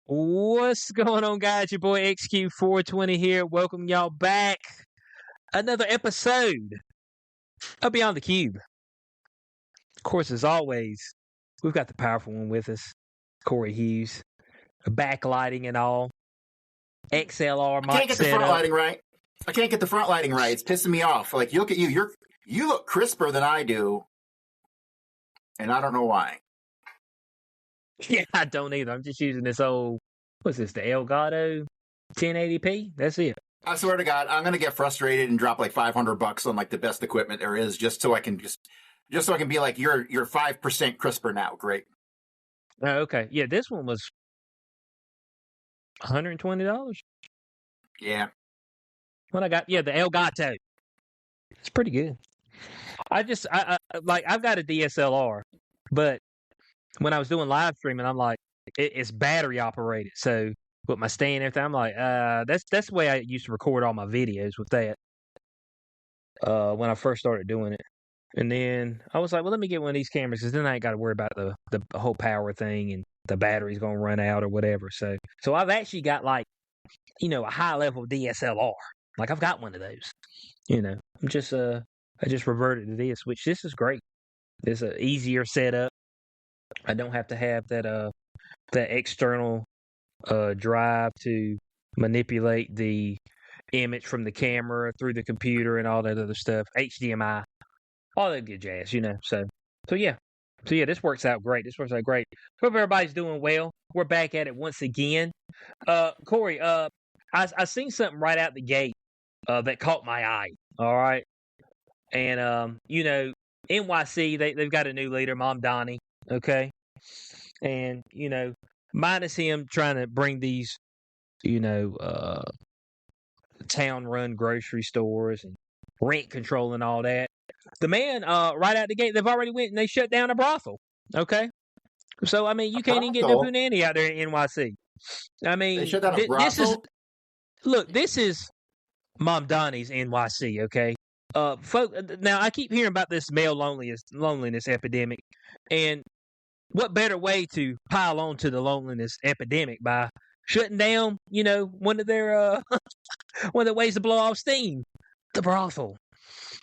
What's going on, guys? Your boy XQ420 here. Welcome y'all back. Another episode of Beyond the Cube. Of course, as always, we've got the powerful one with us, Corey Hughes. Backlighting and all. XLR mic I can't get the front setup. lighting right. I can't get the front lighting right. It's pissing me off. Like, you look at you. You look crisper than I do, and I don't know why. Yeah, I don't either. I'm just using this old, what's this, the Elgato 1080p? That's it. I swear to God, I'm gonna get frustrated and drop like $500 on like the best equipment there is, just so I can be like, you're 5% crisper now. Great. Oh, okay. Yeah, this one was $120. Yeah. What I got? Yeah, the Elgato. It's pretty good. I've got a DSLR, but when I was doing live streaming, I'm like, it's battery operated. So with my stand and everything, I'm like, that's the way I used to record all my videos with that. When I first started doing it, and then I was like, well, let me get one of these cameras because then I ain't got to worry about the whole power thing and the battery's gonna run out or whatever. So I've actually got like, a high level DSLR. Like I've got one of those. I just reverted to this, which this is great. It's an easier setup. I don't have to have that external drive to manipulate the image from the camera through the computer and all that other stuff. HDMI, all that good jazz, So yeah, this works out great. Hope everybody's doing well. We're back at it once again. Corey, I seen something right out the gate that caught my eye. All right, and NYC they've got a new leader, Mom Donnie. Okay, and minus him trying to bring these town-run grocery stores and rent control and all that. The man, right out the gate, they've already went and they shut down a brothel. Okay, so I mean, you can't even get no punani out there in NYC. I mean, They shut down a brothel? This is Mom Donnie's NYC. Okay, now I keep hearing about this male loneliness epidemic, and what better way to pile on to the loneliness epidemic by shutting down, one of their one of the ways to blow off steam, the brothel.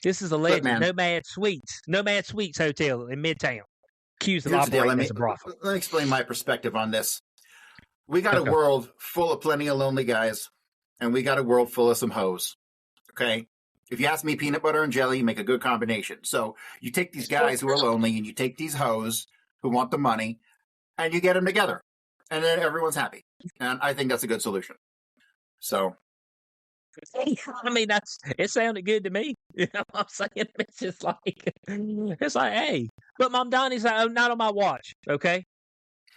This is a legend. Nomad Suites Hotel in Midtown. Accused of operating as a brothel. Let me explain my perspective on this. We got a world full of plenty of lonely guys, and we got a world full of some hoes. Okay? If you ask me, peanut butter and jelly make a good combination. So you take these guys who are lonely, and you take these hoes who want the money, and you get them together. And then everyone's happy. And I think that's a good solution. So, I mean, it sounded good to me. You know what I'm saying? It's just like, hey, but Mom Donnie's like, not on my watch, okay?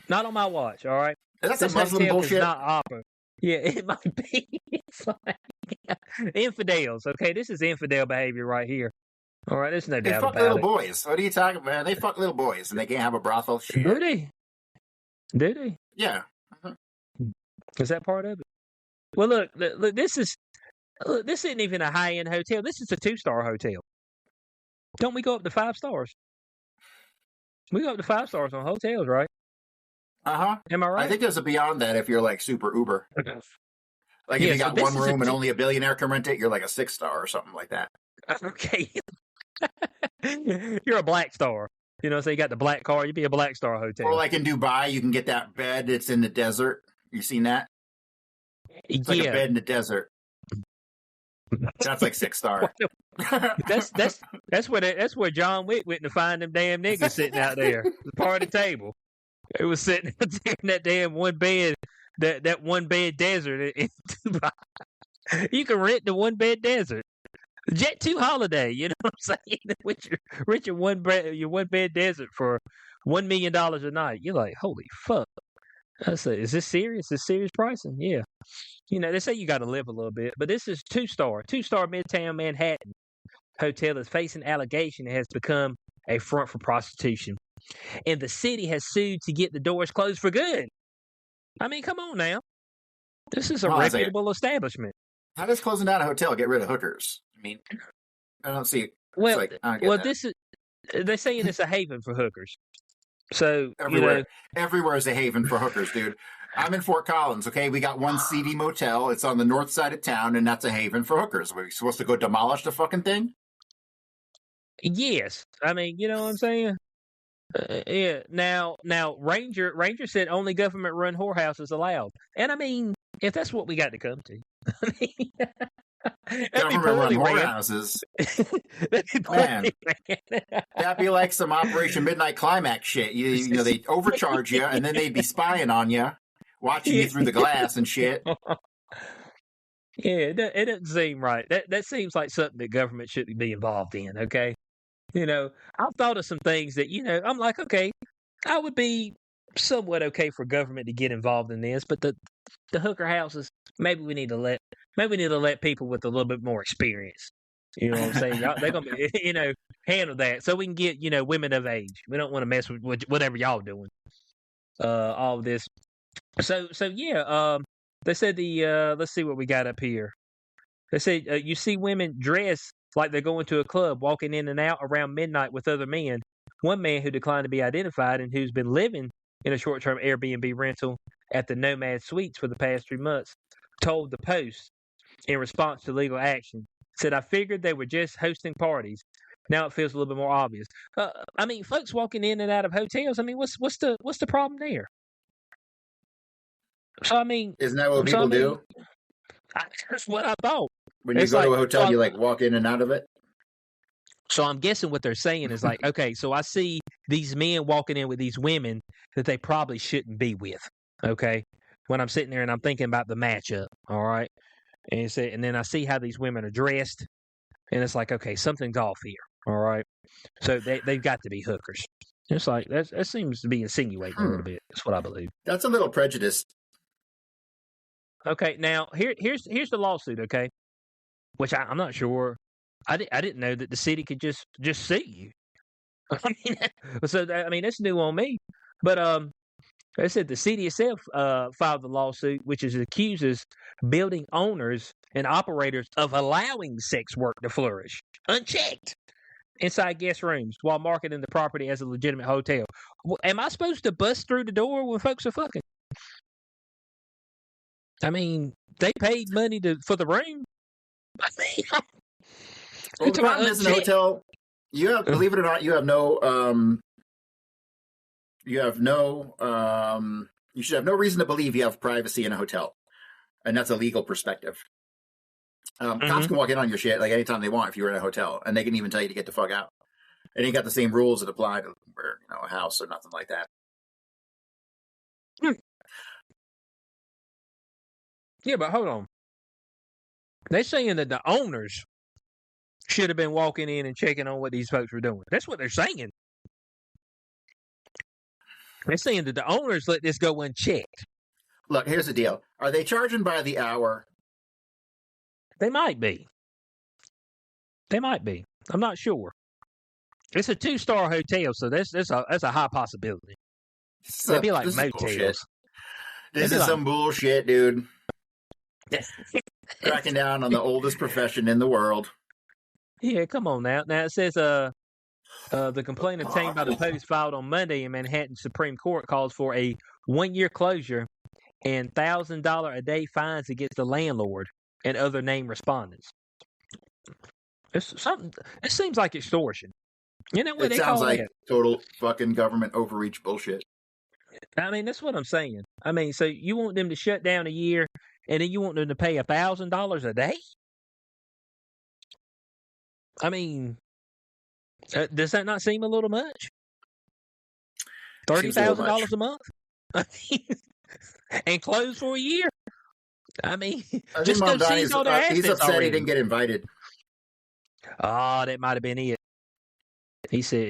Not on my watch, all right? That's a Muslim bullshit. Not opera. Yeah, it might be. It's like infidels, okay? This is infidel behavior right here. All right, there's no doubt about it. They fuck little boys. What are you talking about? They fuck little boys, and they can't have a brothel. Shit. Do they? Yeah. Is that part of it? Well, look, this isn't even a high-end hotel. This is a 2-star hotel. Don't we go up to 5 stars? We go up to 5 stars on hotels, right? Uh-huh. Am I right? I think there's a beyond that if you're like super Uber. Like if you got one room and only a billionaire can rent it, you're like a 6-star or something like that. Okay. You're a black star. So you got the black car, you'd be a black star hotel. Or like in Dubai, you can get that bed that's in the desert. You seen that? It's like a bed in the desert. That's like 6-star. That's where John Wick went to find them damn niggas sitting out there. The part of the table. It was sitting out there in that damn one bed, that one bed desert in Dubai. You can rent the one bed desert. Jet 2 holiday, you know what I'm saying? Rent your one bed desert for $1 million a night. You're like, holy fuck. I say, is this serious? Is this serious pricing? Yeah. They say you got to live a little bit, but this is 2-star Midtown Manhattan hotel is facing allegation it has become a front for prostitution. And the city has sued to get the doors closed for good. I mean, come on now. This is a reputable establishment. How does closing down a hotel get rid of hookers? I mean, I don't see. Well, this is. They're saying it's a haven for hookers. So everywhere is a haven for hookers, dude. I'm in Fort Collins, okay? We got one seedy motel. It's on the north side of town, and that's a haven for hookers. Are we supposed to go demolish the fucking thing? Yes. I mean, you know what I'm saying? Yeah. Now, Ranger said only government-run whorehouses allowed. And I mean, if that's what we got to come to, I mean, Government-run whorehouses. Man, that'd be like some Operation Midnight Climax shit. You know, they overcharge you, and then they'd be spying on you, watching you through the glass and shit. Yeah, it doesn't seem right. That seems like something that government shouldn't be involved in. Okay, you know, I've thought of some things that I'm like, okay, I would be somewhat okay for government to get involved in this, but the hooker houses, maybe we need to let people with a little bit more experience. You know what I'm saying? They're gonna be, handle that so we can get women of age. We don't want to mess with whatever y'all doing. All this. So yeah. They said let's see what we got up here. They said you see women dressed like they're going to a club, walking in and out around midnight with other men. One man who declined to be identified and who's been living in a short-term Airbnb rental at the Nomad Suites for the past 3 months told the Post in response to legal action, said, I figured they were just hosting parties. Now it feels a little bit more obvious. I mean, folks walking in and out of hotels, I mean, what's the problem there? So, I mean... Isn't that what people do? That's what I thought. When you go to a hotel, you walk in and out of it? So I'm guessing what they're saying is like, okay, so I see these men walking in with these women that they probably shouldn't be with, okay? When I'm sitting there and I'm thinking about the matchup, all right? And then I see how these women are dressed, and it's like, okay, something's off here, all right? So they've got to be hookers. It's like, that seems to be insinuating a little bit. That's what I believe. That's a little prejudiced. Okay, now, here's the lawsuit, okay? Which I'm not sure. I didn't know that the city could just sue you. I mean, that's new on me. But they said the city itself filed the lawsuit, which accuses building owners and operators of allowing sex work to flourish unchecked inside guest rooms while marketing the property as a legitimate hotel. Well, am I supposed to bust through the door when folks are fucking? I mean, they paid money for the room. I mean, well, the problem is in a hotel, you have, believe it or not, you should have no reason to believe you have privacy in a hotel. And that's a legal perspective. Cops can walk in on your shit like anytime they want if you're in a hotel, and they can even tell you to get the fuck out. And you got the same rules that apply to a house or nothing like that. Yeah, but hold on. They're saying that the owners should have been walking in and checking on what these folks were doing. That's what they're saying. They're saying that the owners let this go unchecked. Look, here's the deal. Are they charging by the hour? They might be. I'm not sure. It's a 2-star hotel, so that's a high possibility. They'd be like motels. This is some bullshit, dude. Cracking down on the oldest profession in the world. Yeah, come on now. Now it says the complaint obtained by the Post filed on Monday in Manhattan Supreme Court calls for a 1-year closure and $1,000 a day fines against the landlord and other named respondents. It seems like extortion. You know what it they sounds call like it? Total fucking government overreach bullshit. I mean, that's what I'm saying. I mean, so you want them to shut down a year, and then you want them to pay $1,000 a day? I mean, does that not seem a little much? $30,000 a month? I mean, and close for a year? I mean, just go seize all their assets. He's upset already. He didn't get invited. Oh, that might have been it. He said,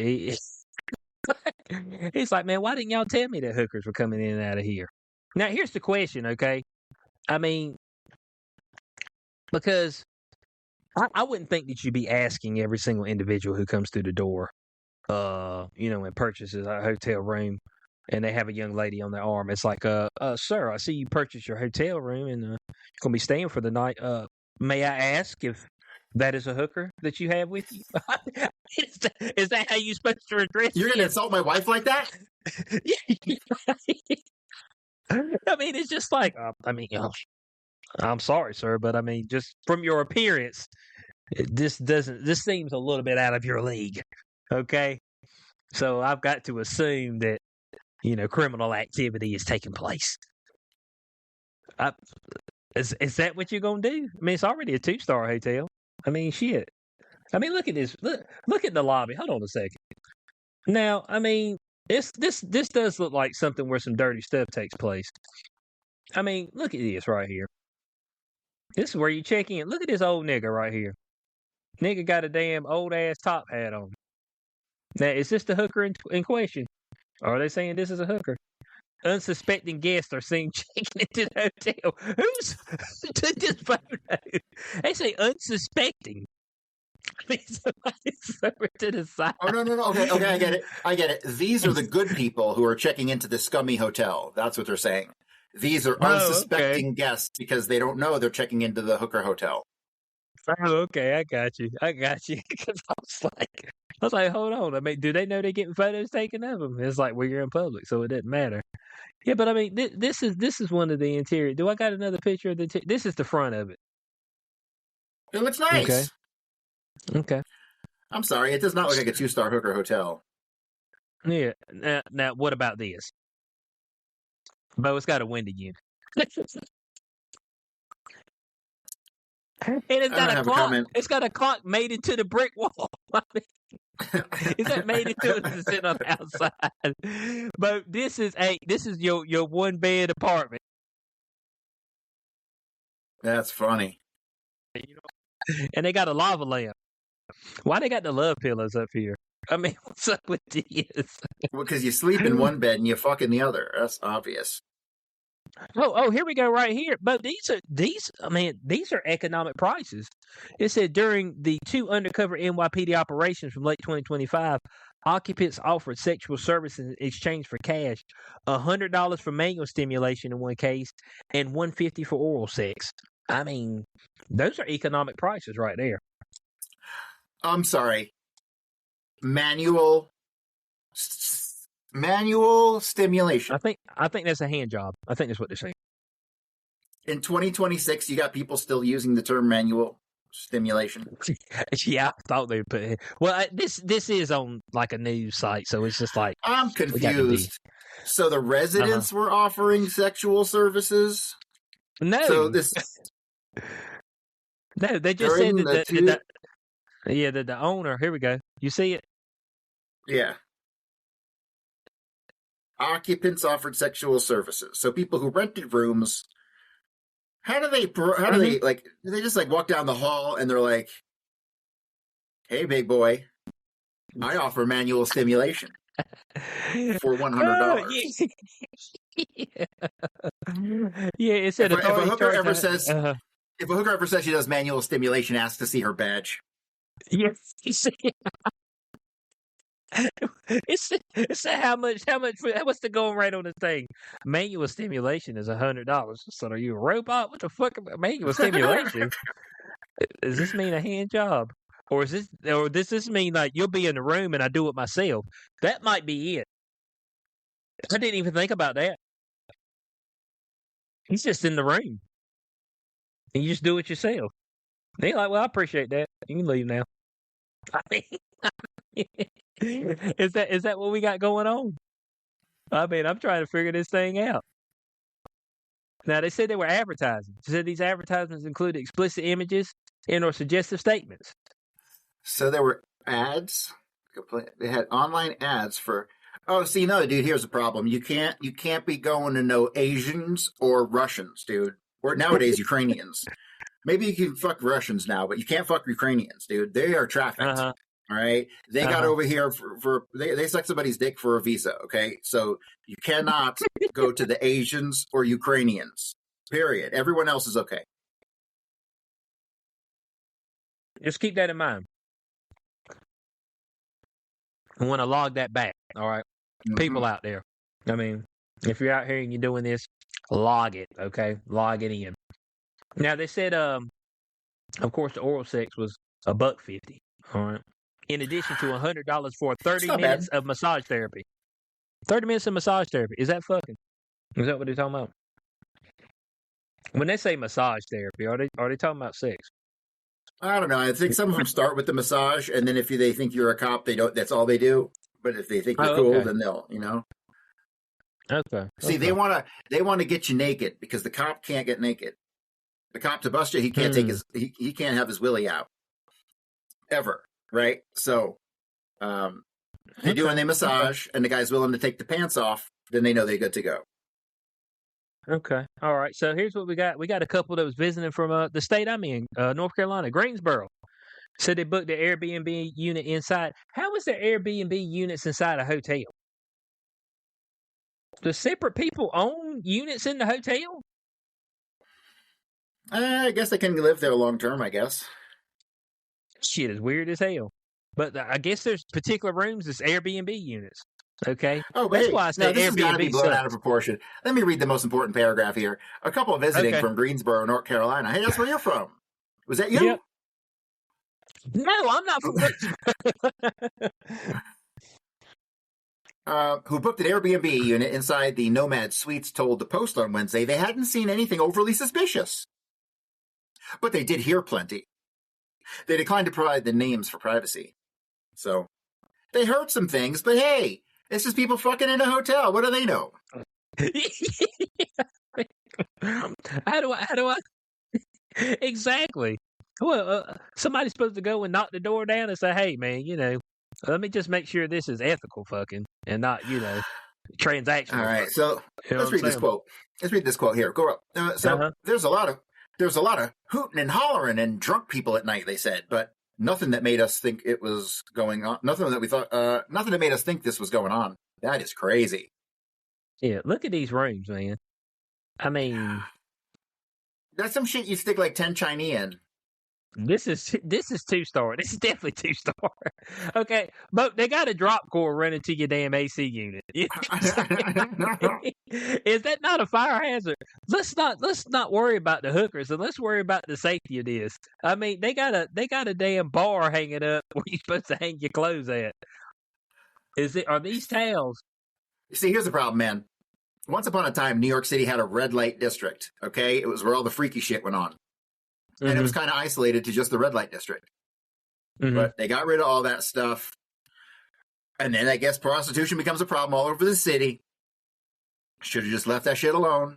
he's like, man, why didn't y'all tell me that hookers were coming in and out of here? Now, here's the question, okay? I mean, because I wouldn't think that you'd be asking every single individual who comes through the door, and purchases a hotel room, and they have a young lady on their arm. It's like, sir, I see you purchased your hotel room, and you're going to be staying for the night. May I ask if that is a hooker that you have with you? Is that how you're supposed to address You're going to insult my wife like that? No, I mean, it's just like, I'm sorry, sir, but I mean, just from your appearance, this seems a little bit out of your league. Okay, so I've got to assume that criminal activity is taking place. Is that what you're gonna do? I mean, it's already a 2-star hotel. I mean, shit. I mean, look at this. Look at the lobby. Hold on a second. Now, I mean, this does look like something where some dirty stuff takes place. I mean, look at this right here. This is where you check in. Look at this old nigga right here. Nigga got a damn old ass top hat on. Now, is this the hooker in question? Or are they saying this is a hooker? Unsuspecting guests are seen checking into the hotel. Who took this photo? They say unsuspecting. I mean, somebody's over to the side. Oh, no. Okay, I get it. These are the good people who are checking into the scummy hotel. That's what they're saying. These are unsuspecting guests because they don't know they're checking into the hooker hotel. Oh, okay, I got you. Because I was like, hold on. I mean, do they know they're getting photos taken of them? It's like, well, you're in public, so it doesn't matter. Yeah, but I mean, this is one of the interior. Do I got another picture of the? This is the front of it. It looks nice. Okay. I'm sorry, it does not look like a 2-star hooker hotel. Yeah. Now, what about this? Bo, it's got a window unit. And it's got a clock. It's got a clock made into the brick wall. Is that made into it to sit on the outside? But this is your 1-bed apartment. That's funny. And they got a lava lamp. Why they got the love pillows up here? I mean, what's up with this? Well, because you sleep in one bed and you fuck in the other. That's obvious. Oh, here we go right here. But these are economic prices. It said during the 2 undercover NYPD operations from late 2025, occupants offered sexual services in exchange for cash, $100 for manual stimulation in one case, and $150 for oral sex. I mean, those are economic prices right there. I'm sorry. Manual stimulation. I think that's a hand job. I think that's what they're saying. In 2026, you got people still using the term manual stimulation. Yeah, I thought they put it. Well, this is on like a news site, so it's just like I'm confused. So the residents were offering sexual services? No. So this. No, they just said that the owner. Here we go. You see it? Yeah. Occupants offered sexual services. So people who rented rooms, how do they like? Do they just like walk down the hall and they're like, "Hey, big boy, I offer manual stimulation for $100." Yeah, it said if a hooker ever says she does manual stimulation, ask to see her badge. Yes, it's how much what's the going rate on the thing? Manual stimulation is $100. So are you a robot? What the fuck about manual stimulation? Does this mean a hand job? Or does this mean like you'll be in the room and I do it myself? That might be it. I didn't even think about that. He's just in the room. And you just do it yourself. And you're like, well, I appreciate that. You can leave now. I mean, is that what we got going on? I mean, I'm trying to figure this thing out. Now, they said they were advertising. They said these advertisements included explicit images and or suggestive statements. So there were ads. They had online ads for. Oh, see, no, dude. Here's the problem. You can't be going to no Asians or Russians, dude. Or nowadays Ukrainians. Maybe you can fuck Russians now, but you can't fuck Ukrainians, dude. They are trafficked. All right, they got over here for they suck somebody's dick for a visa. Okay, so you cannot go to the Asians or Ukrainians. Period. Everyone else is okay. Just keep that in mind. I want to log that back. All right, people out there. I mean, if you're out here and you're doing this, log it. Okay, log it in. Now they said, of course, the oral sex was $150. All right. In addition to $100 for 30 minutes of massage therapy. 30 minutes of massage therapy. Is that fucking? Is that what they're talking about? When they say massage therapy, are they talking about sex? I don't know. I think some of them start with the massage, and then if they think you're a cop, they don't. That's all they do. But if they think you're cool, then they'll, Okay. See, they want to get you naked because the cop can't get naked. The cop to bust you, he can't take he can't have his willy out ever, right? So, they do when they massage, and the guy's willing to take the pants off, then they know they're good to go. Okay. All right. So here's what we got. We got a couple that was visiting from the state I'm in, North Carolina, Greensboro. Said they booked the Airbnb unit inside. How is there Airbnb units inside a hotel? Do separate people own units in the hotel? I guess they can live there long term, I guess. Shit is weird as hell. But I guess there's particular rooms that's Airbnb units. Okay. Oh, but that's why I say this has got to be blown sucks. out of proportion. Let me read the most important paragraph here. A couple visiting from Greensboro, North Carolina. Hey, that's where you're from. Was that you? Yep. No, I'm not from Greensboro. Who booked an Airbnb unit inside the Nomad Suites told the Post on Wednesday they hadn't seen anything overly suspicious. But they did hear plenty. They declined to provide the names for privacy. So, they heard some things, but hey, it's just people fucking in a hotel. What do they know? How do I? Exactly. Well, somebody's supposed to go and knock the door down and say, "Hey, man, let me just make sure this is ethical, fucking, and not, transactional." All right, so let's read this quote. Let's read this quote here. Go up. There's a lot of hooting and hollering and drunk people at night, they said, but nothing that made us think it was going on. Nothing that made us think this was going on. That is crazy. Yeah, look at these rooms, man. I mean, that's some shit you stick like 10 Chinese in. This is 2-star. This is definitely 2-star. Okay, but they got a drop core running to your damn AC unit. Is that not a fire hazard? Let's not worry about the hookers, and let's worry about the safety of this. I mean, they got a damn bar hanging up where you're supposed to hang your clothes at. Are these towels? See, here's the problem, man. Once upon a time, New York City had a red light district. Okay, it was where all the freaky shit went on. And it was kind of isolated to just the red light district. But they got rid of all that stuff. And then I guess prostitution becomes a problem all over the city. Should have just left that shit alone.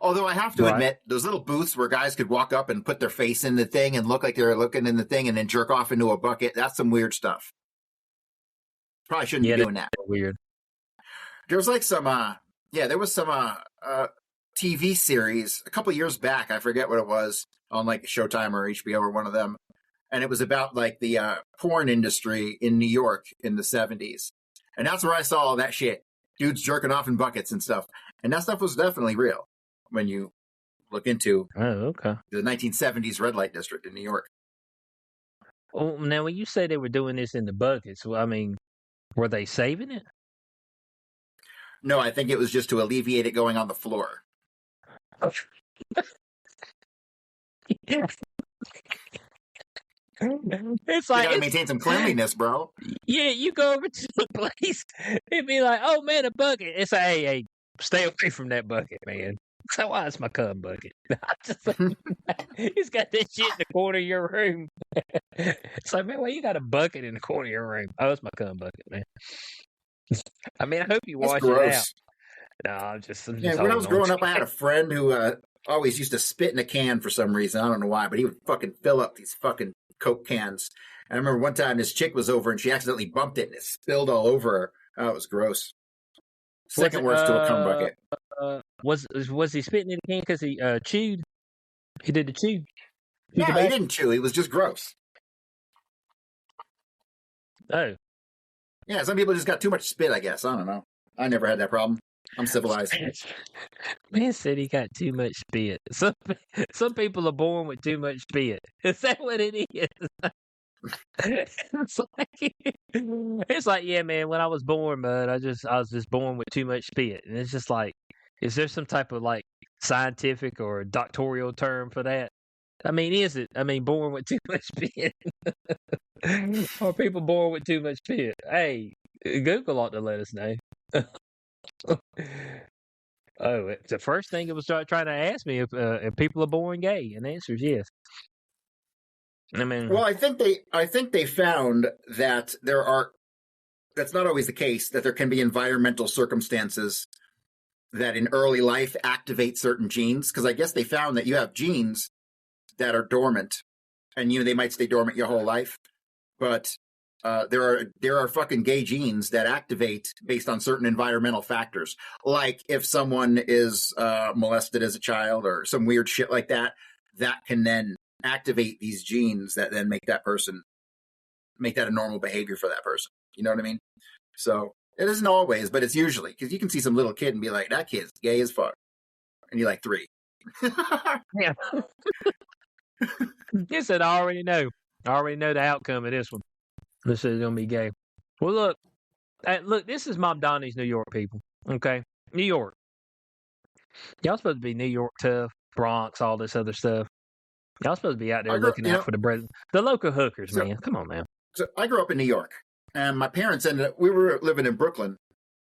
Although I have to admit, those little booths where guys could walk up and put their face in the thing and look like they're looking in the thing and then jerk off into a bucket, that's some weird stuff. Probably shouldn't be doing that. Weird. There was like some, there was some TV series a couple years back. I forget what it was, on like Showtime or HBO or one of them. And it was about like the porn industry in New York in the 70s. And that's where I saw all that shit. Dudes jerking off in buckets and stuff. And that stuff was definitely real when you look into the 1970s red light district in New York. Well, now, when you say they were doing this in the buckets, well, I mean, were they saving it? No, I think it was just to alleviate it going on the floor. It's like, you gotta maintain some cleanliness, bro. Yeah, you go over to the place, it'd be like, "Oh man, a bucket." It's like, hey, stay away from that bucket, man. So why is my cum bucket? He's got that shit in the corner of your room. It's like, man, why you got a bucket in the corner of your room? Oh, it's my cum bucket, man. I mean, I hope you wash it out. No, I'm just when I was growing up, I had a friend who always used to spit in a can for some reason. I don't know why, but he would fucking fill up these fucking Coke cans. And I remember one time this chick was over and she accidentally bumped it and it spilled all over her. Oh, it was gross. Second worst to a cum bucket. Was he spitting in the can because he chewed? He did the chew. No, he didn't chew. He was just gross. Oh. Yeah, some people just got too much spit, I guess. I don't know. I never had that problem. I'm civilized. Man said he got too much spit. Some people are born with too much spit. Is that what it is? It's like, yeah, man, when I was born, bud, I was just born with too much spit. And it's just like, is there some type of like scientific or doctoral term for that? I mean, is it? I mean, born with too much spit. Or people born with too much spit? Hey, Google ought to let us know. Oh, the first thing it was trying to ask me if people are born gay, and the answer is yes. I mean, well, I think they found that that's not always the case, that there can be environmental circumstances that in early life activate certain genes. Because I guess they found that you have genes that are dormant, and they might stay dormant your whole life, but there are fucking gay genes that activate based on certain environmental factors. Like if someone is molested as a child or some weird shit like that, that can then activate these genes that then make that a normal behavior for that person. You know what I mean? So it isn't always, but it's usually, because you can see some little kid and be like, that kid's gay as fuck. And you're like 3. yeah. You said, I already know. I already know the outcome of this one. This is going to be gay. Well, look, this is Mom Donnie's New York, people. Okay? New York. Y'all supposed to be New York tough, Bronx, all this other stuff. Y'all supposed to be out there looking out for the local hookers, man. Come on, man. So I grew up in New York, and my parents we were living in Brooklyn,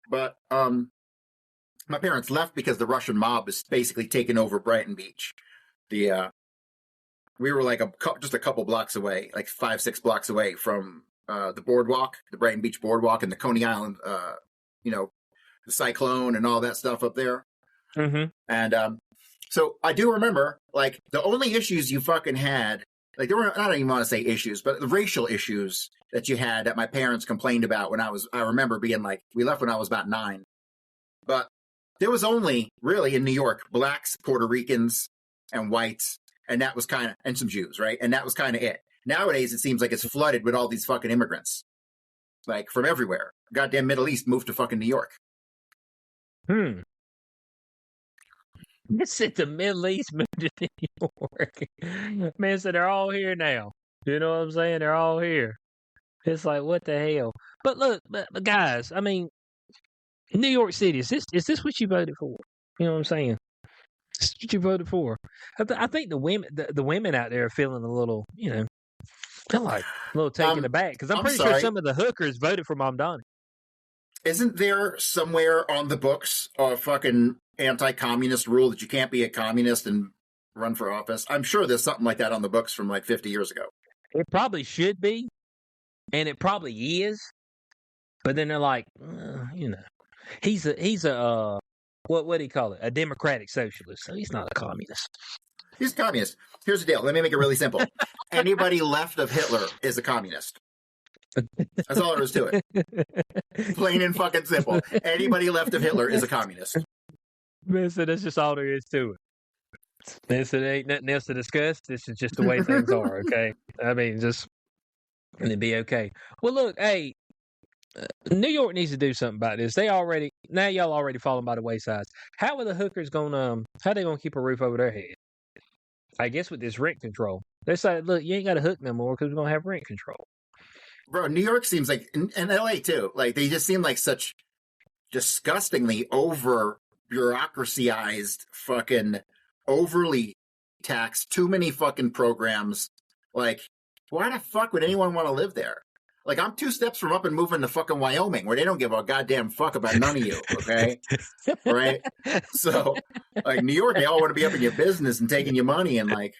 but my parents left because the Russian mob is basically taking over Brighton Beach. We were like just a couple blocks away, like 5-6 blocks away from the boardwalk, the Brighton Beach boardwalk, and the Coney Island, the cyclone and all that stuff up there. Mm-hmm. And so I do remember, like, the only issues you fucking had, like, there were, I don't even want to say issues, but the racial issues that you had that my parents complained about I remember being like, we left when I was about 9. But there was only, really, in New York, blacks, Puerto Ricans, and whites, and that was kind of, and some Jews, right? And that was kind of it. Nowadays, it seems like it's flooded with all these fucking immigrants, like, from everywhere. Goddamn Middle East moved to fucking New York. It's at the Middle East moved to New York. Man, so they're all here now. You know what I'm saying? They're all here. It's like, what the hell? But look, but guys, I mean, New York City, is this what you voted for? You know what I'm saying? Is this what you voted for? I think the women out there are feeling a little, they're like a little taken aback, because I'm pretty sure some of the hookers voted for Mom Donnie. Isn't there somewhere on the books a fucking anti-communist rule that you can't be a communist and run for office? I'm sure there's something like that on the books from like 50 years ago. It probably should be, and it probably is. But then they're like, he's a what do you call it? A democratic socialist. So he's not a communist. He's a communist. Here's the deal. Let me make it really simple. Anybody left of Hitler is a communist. That's all there is to it. Plain and fucking simple. Anybody left of Hitler is a communist. Man, so that's just all there is to it. Man, so there ain't nothing else to discuss. This is just the way things are, okay? I mean, just, and it'd be okay. Well, look, hey, New York needs to do something about this. Y'all already falling by the wayside. How are the hookers how they gonna keep a roof over their head? I guess with this rent control. They say, look, you ain't got to hook no more because we're gonna have rent control. Bro, New York seems like, and LA too, like they just seem like such disgustingly over bureaucracyized, fucking overly taxed, too many fucking programs. Like, why the fuck would anyone want to live there? Like, I'm 2 steps from up and moving to fucking Wyoming, where they don't give a goddamn fuck about none of you, okay? Right? So, like, New York, they all want to be up in your business and taking your money, and like,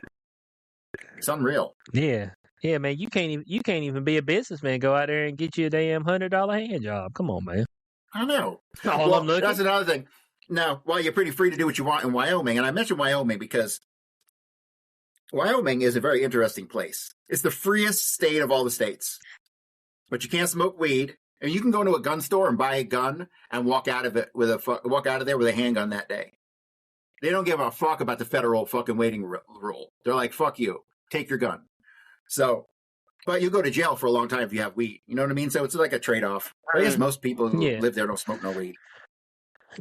it's unreal. Yeah. Yeah, man, you can't even be a businessman. Go out there and get you a damn $100 hand job. Come on, man. I know. Well, that's another thing. Now, while you're pretty free to do what you want in Wyoming, and I mentioned Wyoming because Wyoming is a very interesting place. It's the freest state of all the states, but you can't smoke weed, and you can go to a gun store and buy a gun and walk out of there with a handgun that day. They don't give a fuck about the federal fucking waiting rule. They're like, fuck you, take your gun. So, but you go to jail for a long time if you have weed. You know what I mean? So it's like a trade-off. I guess most people who live there don't smoke no weed.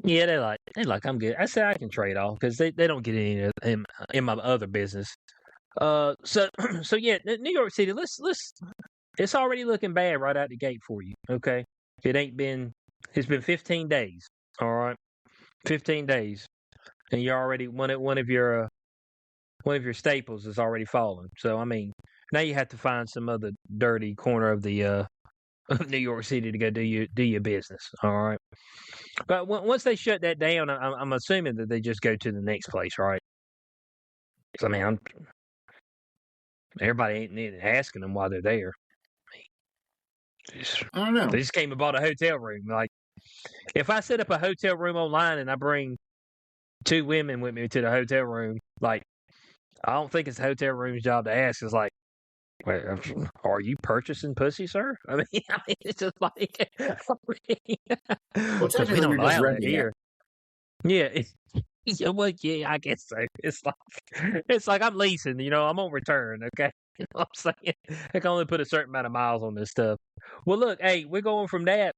Yeah, they like, I'm good. I said I can trade off because they don't get any in my other business. So yeah, New York City. Let's. It's already looking bad right out the gate for you. Okay, it's been 15 days. All right, 15 days, and you're already one of your staples is already fallen. So I mean, now you have to find some other dirty corner of the of New York City to go do your business. All right, but once they shut that down, I'm assuming that they just go to the next place, right? 'Cause, I mean, everybody ain't asking them why they're there. I don't know. They just came and bought a hotel room. Like, if I set up a hotel room online and I bring 2 women with me to the hotel room, like, I don't think it's the hotel room's job to ask. It's like, wait, are you purchasing pussy, sir? I mean, it's just like, Well, because we technically, don't you're just allow that renting here. Yeah, yeah, well, yeah, I guess so. It's like I'm leasing. I'm on return. Okay, you know what I'm saying? I can only put a certain amount of miles on this stuff. Well, look, hey, we're going from that,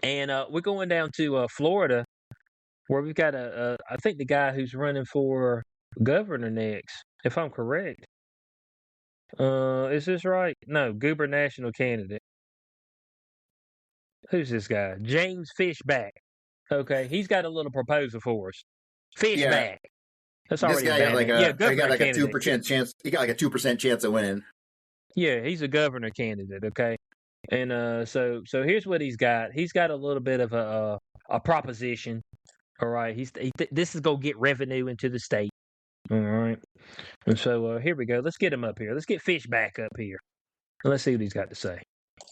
and we're going down to Florida, where we've got I think the guy who's running for governor next, if I'm correct. Is this right? No, gubernatorial candidate. Who's this guy? James Fishback. Okay, he's got a little proposal for us. Fishback. That's This already guy a got bad name. Yeah, he governor got like a candidate. 2% chance. He got like a 2% chance of winning. Yeah, he's a governor candidate. Okay, and so here's what he's got. He's got a little bit of a proposition. All right, this is gonna get revenue into the state. All right, and so here we go. Let's get him up here. Let's get Fishback up here. Let's see what he's got to say.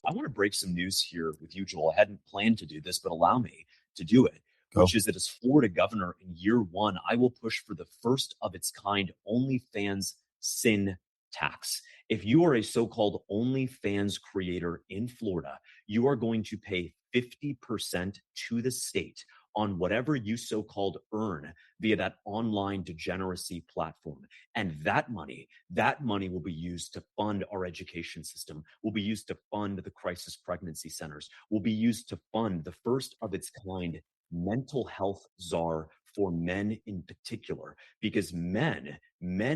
I want to break some news here with you, Joel. I hadn't planned to do this, but allow me to do it, which is that as Florida governor in year 1, I will push for the first of its kind OnlyFans sin tax. If you are a so-called OnlyFans creator in Florida, you are going to pay 50% to the state on whatever you so-called earn via that online degeneracy platform. And that money will be used to fund our education system, will be used to fund the crisis pregnancy centers, will be used to fund the first of its kind mental health czar for men in particular, because men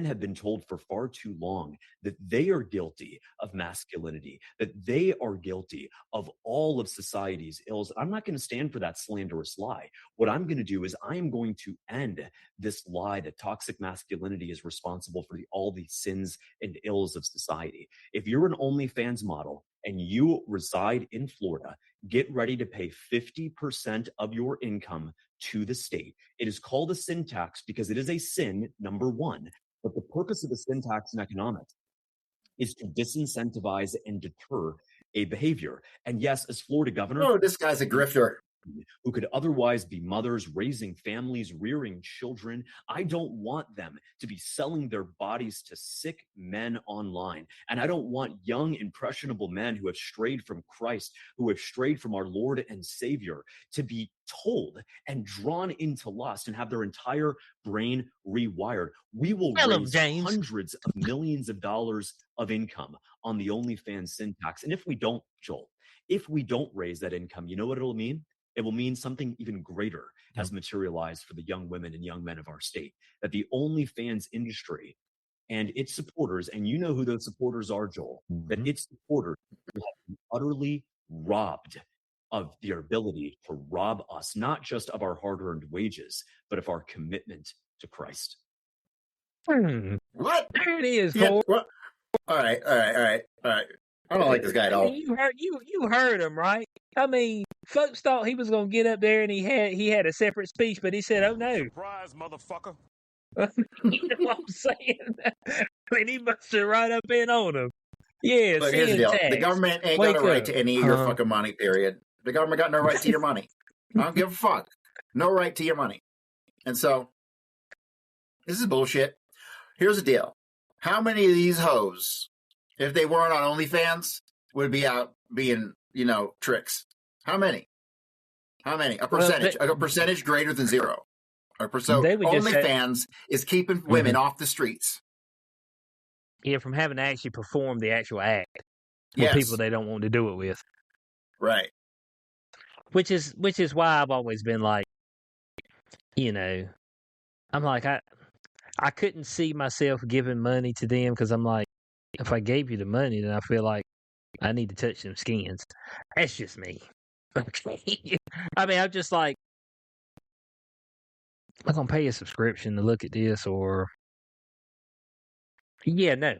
have been told for far too long that they are guilty of masculinity, that they are guilty of all of society's ills. I'm not going to stand for that slanderous lie. What I'm going to do is I am going to end this lie that toxic masculinity is responsible for all the sins and ills of society. If you're an OnlyFans model and you reside in Florida, get ready to pay 50% of your income to the state. It is called a sin tax because it is a sin, number one. But the purpose of the sin tax in economics is to disincentivize and deter a behavior. And yes, as Florida governor— Oh, this guy's a grifter. Who could otherwise be mothers, raising families, rearing children. I don't want them to be selling their bodies to sick men online. And I don't want young, impressionable men who have strayed from Christ, who have strayed from our Lord and Savior, to be told and drawn into lust and have their entire brain rewired. We will raise hundreds of millions of dollars of income on the OnlyFans sin tax. And if we don't, Joel, if we don't raise that income, you know what it'll mean? It will mean something even greater has materialized for the young women and young men of our state, that the OnlyFans industry and its supporters, and you know who those supporters are, Joel, that its supporters will have been utterly robbed of their ability to rob us, not just of our hard-earned wages, but of our commitment to Christ. What? There it is, Yeah, Cole. well, all right. I don't like this guy at all. You heard him, right? I mean, folks thought he was going to get up there and he had a separate speech, but he said, "Oh no, surprise, motherfucker!" You know what I'm saying? And he busted right up in on him. Yeah, Look, here's the deal: the government ain't got a right to any of your fucking money. Period. The government got no right to your money. I don't give a fuck. No right to your money. And so, this is bullshit. Here's the deal: how many of these hoes, if they weren't on OnlyFans, would be out being, tricks? How many? A percentage. A percentage greater than zero. So OnlyFans is keeping women off the streets. Yeah, from having to actually perform the actual act with people they don't want to do it with. Right. Which is why I've always been like, I'm like, I couldn't see myself giving money to them because I'm like, if I gave you the money, then I feel like I need to touch them skins. That's just me. Okay. I mean, I'm just like, I'm going to pay a subscription to look at this or... Yeah, no.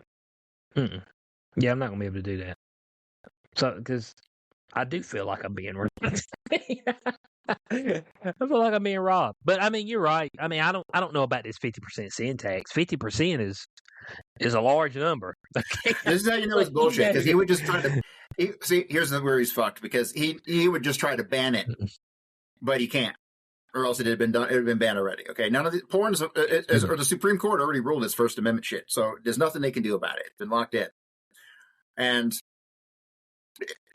Yeah, I'm not going to be able to do that. So, because I do feel like I'm being robbed. I feel like I'm being robbed. But I mean, you're right. I mean, I don't know about this 50% sin tax. 50% is a large number. Okay? This is how you know it's bullshit, because he would just try to. See, here's where he's fucked, because he would just try to ban it, but he can't, or else it had been done. It had been banned already. Okay, none of the porn or the Supreme Court already ruled it's First Amendment shit, so there's nothing they can do about it. It's been locked in. And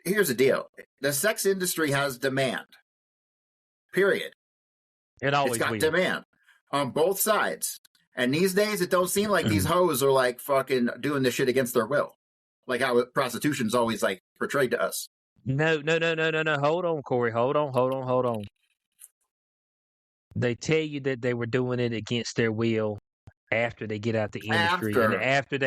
here's the deal: the sex industry has demand. Period. It's got will. demand on both sides. And these days, it don't seem like these hoes are like fucking doing this shit against their will, like how prostitution's always like portrayed to us. No. Hold on, Corey. Hold on. They tell you that they were doing it against their will after they get out the industry, and after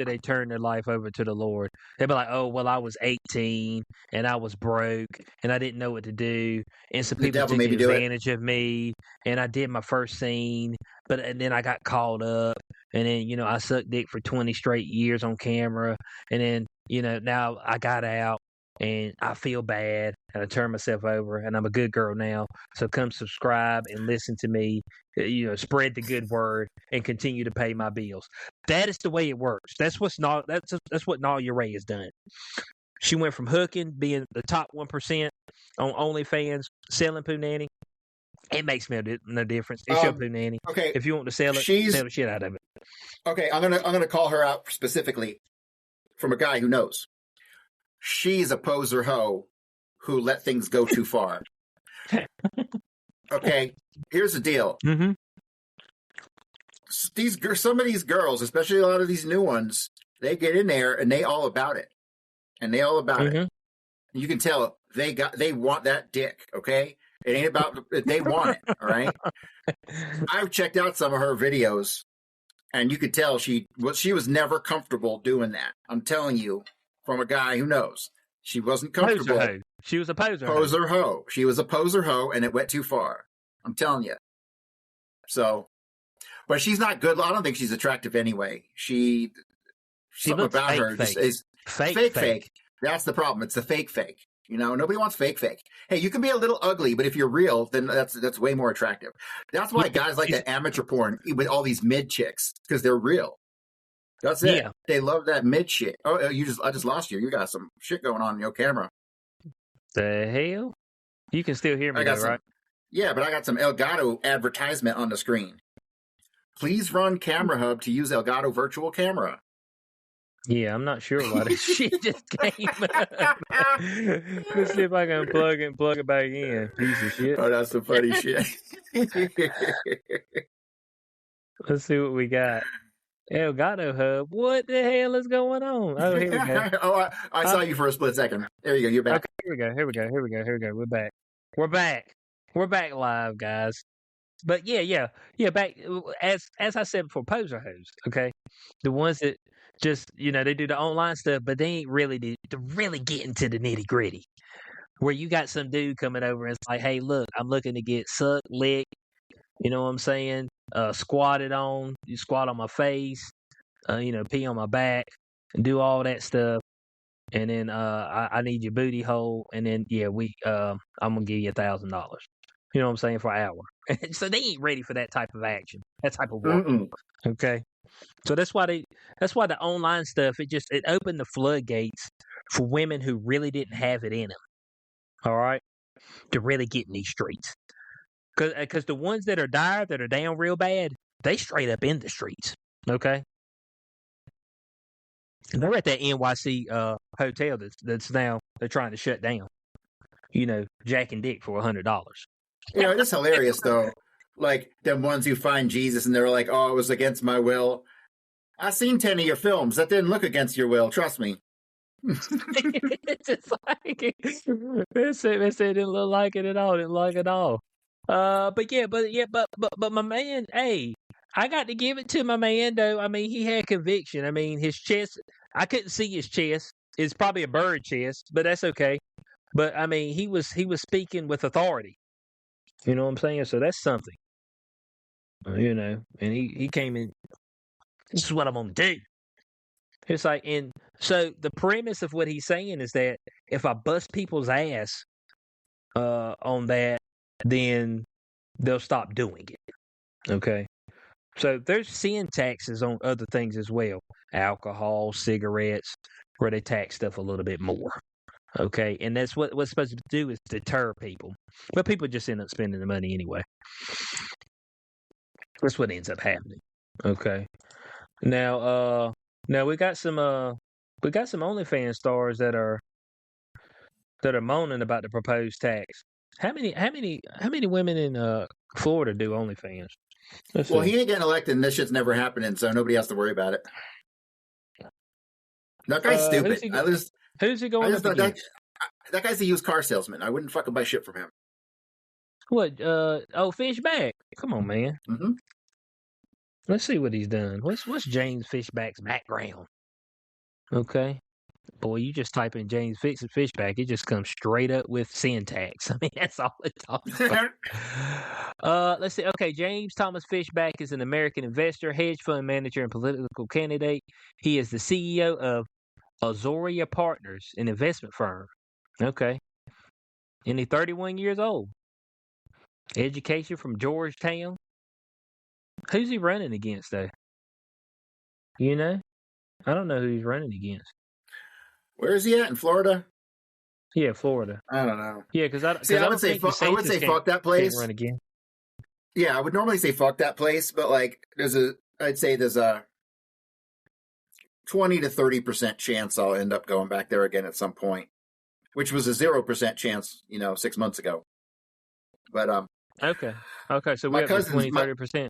they turn their life over to the Lord. They'll be like, "Oh, well, I was 18 and I was broke and I didn't know what to do, and some people took advantage of me, and I did my first scene, and then I got called up, and then I sucked dick for 20 straight years on camera, and then now I got out and I feel bad and I turn myself over and I'm a good girl now. So come subscribe and listen to me, spread the good word and continue to pay my bills." That is the way it works. That's what Nadia Ray has done. She went from hooking, being the top 1% on OnlyFans, selling punani. It makes me no difference. It's your punani. Okay. If you want to sell it, sell the shit out of it. Okay, I'm gonna call her out specifically from a guy who knows. She's a poser hoe who let things go too far. Okay, here's the deal. Mm-hmm. Some of these girls, especially a lot of these new ones, they get in there and they all about it. it. You can tell they want that dick, okay? It ain't about, they want it, all right? I've checked out some of her videos, and you could tell she was never comfortable doing that. I'm telling you, from a guy who knows. She wasn't comfortable. Poser hoe. She was a poser hoe. She was a poser hoe, and it went too far. I'm telling you. So, but she's not good. I don't think she's attractive anyway. Something about her is fake. That's the problem. It's the fake. Nobody wants fake. Hey, you can be a little ugly, but if you're real, then that's way more attractive. That's why guys like that amateur porn with all these mid chicks, because they're real. That's it. Yeah. They love that mid shit. Oh, I just lost you. You got some shit going on in your camera. The hell? You can still hear me, right? Yeah, but I got some Elgato advertisement on the screen. Please run Camera Hub to use Elgato Virtual Camera. Yeah, I'm not sure why this shit just came up. Let's see if I can plug it back in. Piece of shit. Oh, that's some funny shit. Let's see what we got. Elgato Hub. What the hell is going on? Oh, here we go. I saw you for a split second. There you go. You're back. Okay, here we go. We're back live, guys. But yeah. Back as I said before, poser hoes. Okay, the ones that just they do the online stuff, but they ain't really to really get into the nitty gritty. Where you got some dude coming over and it's like, hey, look, I'm looking to get sucked, licked. You know what I'm saying? Squatted on. You squat on my face. Pee on my back and do all that stuff. And then I need your booty hole. And then I'm gonna give you $1,000. You know what I'm saying, for an hour. So they ain't ready for that type of action, that type of work. Okay. So that's why the online stuff it opened the floodgates for women who really didn't have it in them. All right, to really get in these streets. Because the ones that are down real bad, they straight up in the streets. Okay. And they're at that NYC hotel that's now they're trying to shut down. Jack and Dick for $100. It's hilarious though. Like them ones who find Jesus and they're like, "Oh, it was against my will." I've seen 10 of your films. That didn't look against your will. Trust me. It's just like they said it didn't look like it at all. Didn't like it at all. But my man, hey, I got to give it to my man though. I mean, he had conviction. I mean, his chest, I couldn't see his chest. It's probably a bird chest, but that's okay. But I mean, he was speaking with authority. You know what I'm saying? So that's something. And he came in. This is what I'm gonna do. It's like, and So the premise of what he's saying is that if I bust people's ass on that, then they'll stop doing it. Okay. So there's sin taxes on other things as well. Alcohol, cigarettes, where they tax stuff a little bit more. Okay. And that's what's supposed to do is deter people. But people just end up spending the money anyway. That's what ends up happening. Okay. Now we got some OnlyFans stars that are moaning about the proposed tax. How many women in Florida do OnlyFans? Well, he ain't getting elected, and this shit's never happening, so nobody has to worry about it. That guy's stupid. Who's he going up against? That guy's a used car salesman. I wouldn't fucking buy shit from him. What? Fishback. Come on, man. Mm-hmm. Let's see what he's done. What's James Fishback's background? Okay. Boy, you just type in James Fishback, it just comes straight up with sin tax. I mean, that's all it talks about. Let's see. Okay, James Thomas Fishback is an American investor, hedge fund manager, and political candidate. He is the CEO of Azoria Partners, an investment firm. Okay. And he's 31 years old. Education from Georgetown. Who's he running against, though? You know? I don't know who he's running against. Where is he at? In Florida? Yeah, Florida. I don't know. Yeah, because I would say fuck that place. Run again. Yeah, I would normally say fuck that place, but like I'd say there's a 20 to 30% chance I'll end up going back there again at some point, which was a 0% chance, 6 months ago. But okay, so we're at 20, 30%.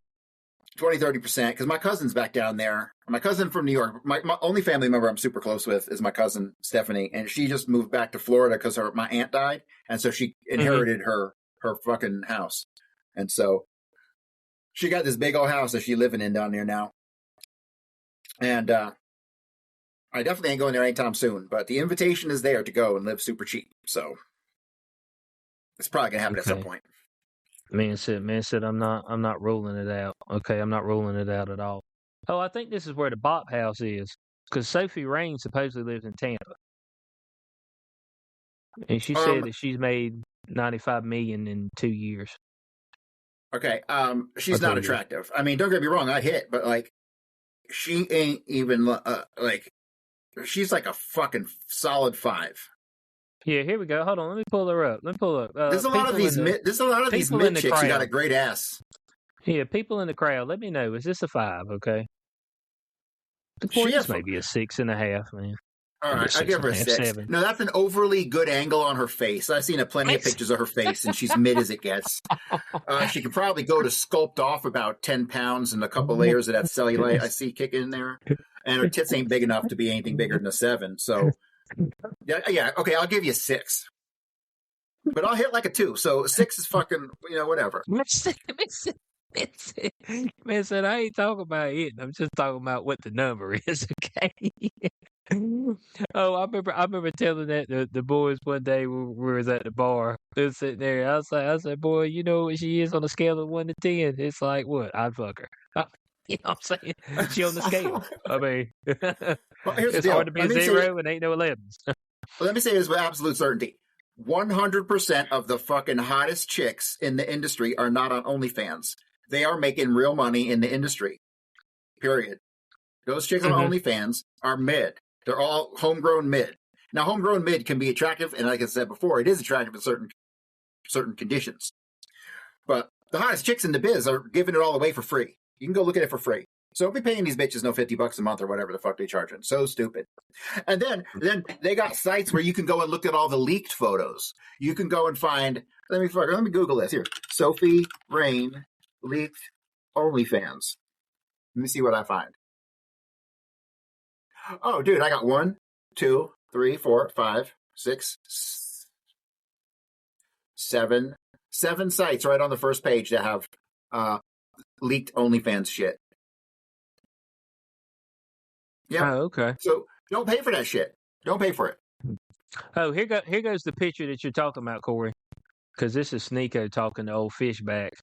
20, 30%, because my cousin's back down there. My cousin from New York, my only family member I'm super close with is my cousin Stephanie, and she just moved back to Florida because my aunt died, and so she inherited her fucking house, and so she got this big old house that she's living in down there now. And I definitely ain't going there anytime soon, but the invitation is there to go and live super cheap, so it's probably gonna happen at some point. Man said, I'm not ruling it out. Okay, I'm not ruling it out at all. Oh, I think this is where the Bop House is, because Sophie Rain supposedly lives in Tampa, and she said that she's made $95 million in 2 years. Okay, she's not attractive. I mean, don't get me wrong, I hit, but like, she ain't even like, she's like a fucking solid 5. Yeah, here we go. Hold on, let me pull her up. There's a lot of these mid chicks who got a great ass. Yeah, people in the crowd, let me know. Is this a 5? Okay. This may be a 6.5, man. All right, I give her a 6. 7. No, that's an overly good angle on her face. I've seen plenty of pictures of her face, and she's mid as it gets. She could probably go to sculpt off about 10 pounds and a couple layers of that cellulite I see kicking in there. And her tits ain't big enough to be anything bigger than a 7. So, yeah. Okay, I'll give you a 6. But I'll hit like a 2. So 6 is fucking, whatever. Man said, I ain't talking about it. I'm just talking about what the number is, okay? Oh, I remember telling that the boys one day when we was at the bar. They were sitting there. I said, boy, you know what she is on a scale of 1 to 10? It's like, what? I'd fuck her. You know what I'm saying? She on the scale. I mean, well, here's it's hard to be a 0 and ain't no 11s. Well, let me say this with absolute certainty. 100% of the fucking hottest chicks in the industry are not on OnlyFans. They are making real money in the industry. Period. Those chicks on OnlyFans are mid. They're all homegrown mid. Now, homegrown mid can be attractive, and like I said before, it is attractive in certain conditions. But the hottest chicks in the biz are giving it all away for free. You can go look at it for free. So don't be paying these bitches no $50 a month or whatever the fuck they charging. So stupid. And then they got sites where you can go and look at all the leaked photos. You can go and find. Let me Google this here. Sophie Rain leaked OnlyFans. Let me see what I find. Oh, dude, I got 1, 2, 3, 4, 5, 6, 7 sites right on the first page that have leaked OnlyFans shit. Yeah. Oh, okay. So don't pay for that shit. Don't pay for it. Oh, here goes the picture that you're talking about, Corey. Because this is Sneeko talking to old Fishback.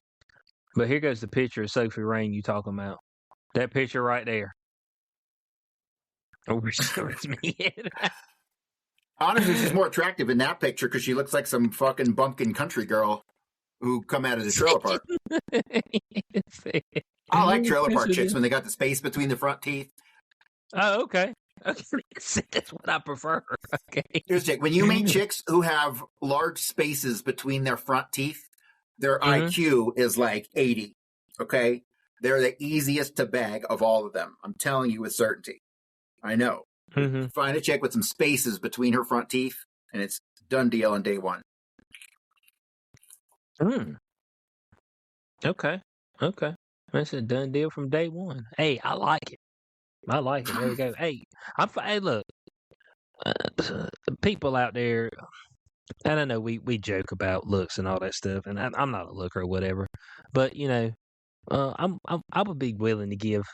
But here goes the picture of Sophie Rain you talking about. That picture right there. over Sarah's head. Honestly, she's more attractive in that picture because she looks like some fucking bumpkin country girl who come out of the trailer park. I like trailer park chicks when they got the space between the front teeth. Oh, okay. That's what I prefer. Okay. Here's Jake. When you meet chicks who have large spaces between their front teeth, their IQ is like 80. Okay? They're the easiest to bag of all of them. I'm telling you with certainty. I know. Find a chick with some spaces between her front teeth, and it's done deal on day one. Okay. That's a done deal from day one. Hey, I like it. There we go. Hey, hey, look, people out there, and I know we joke about looks and all that stuff, and I'm not a looker or whatever, but you know, I would be willing to give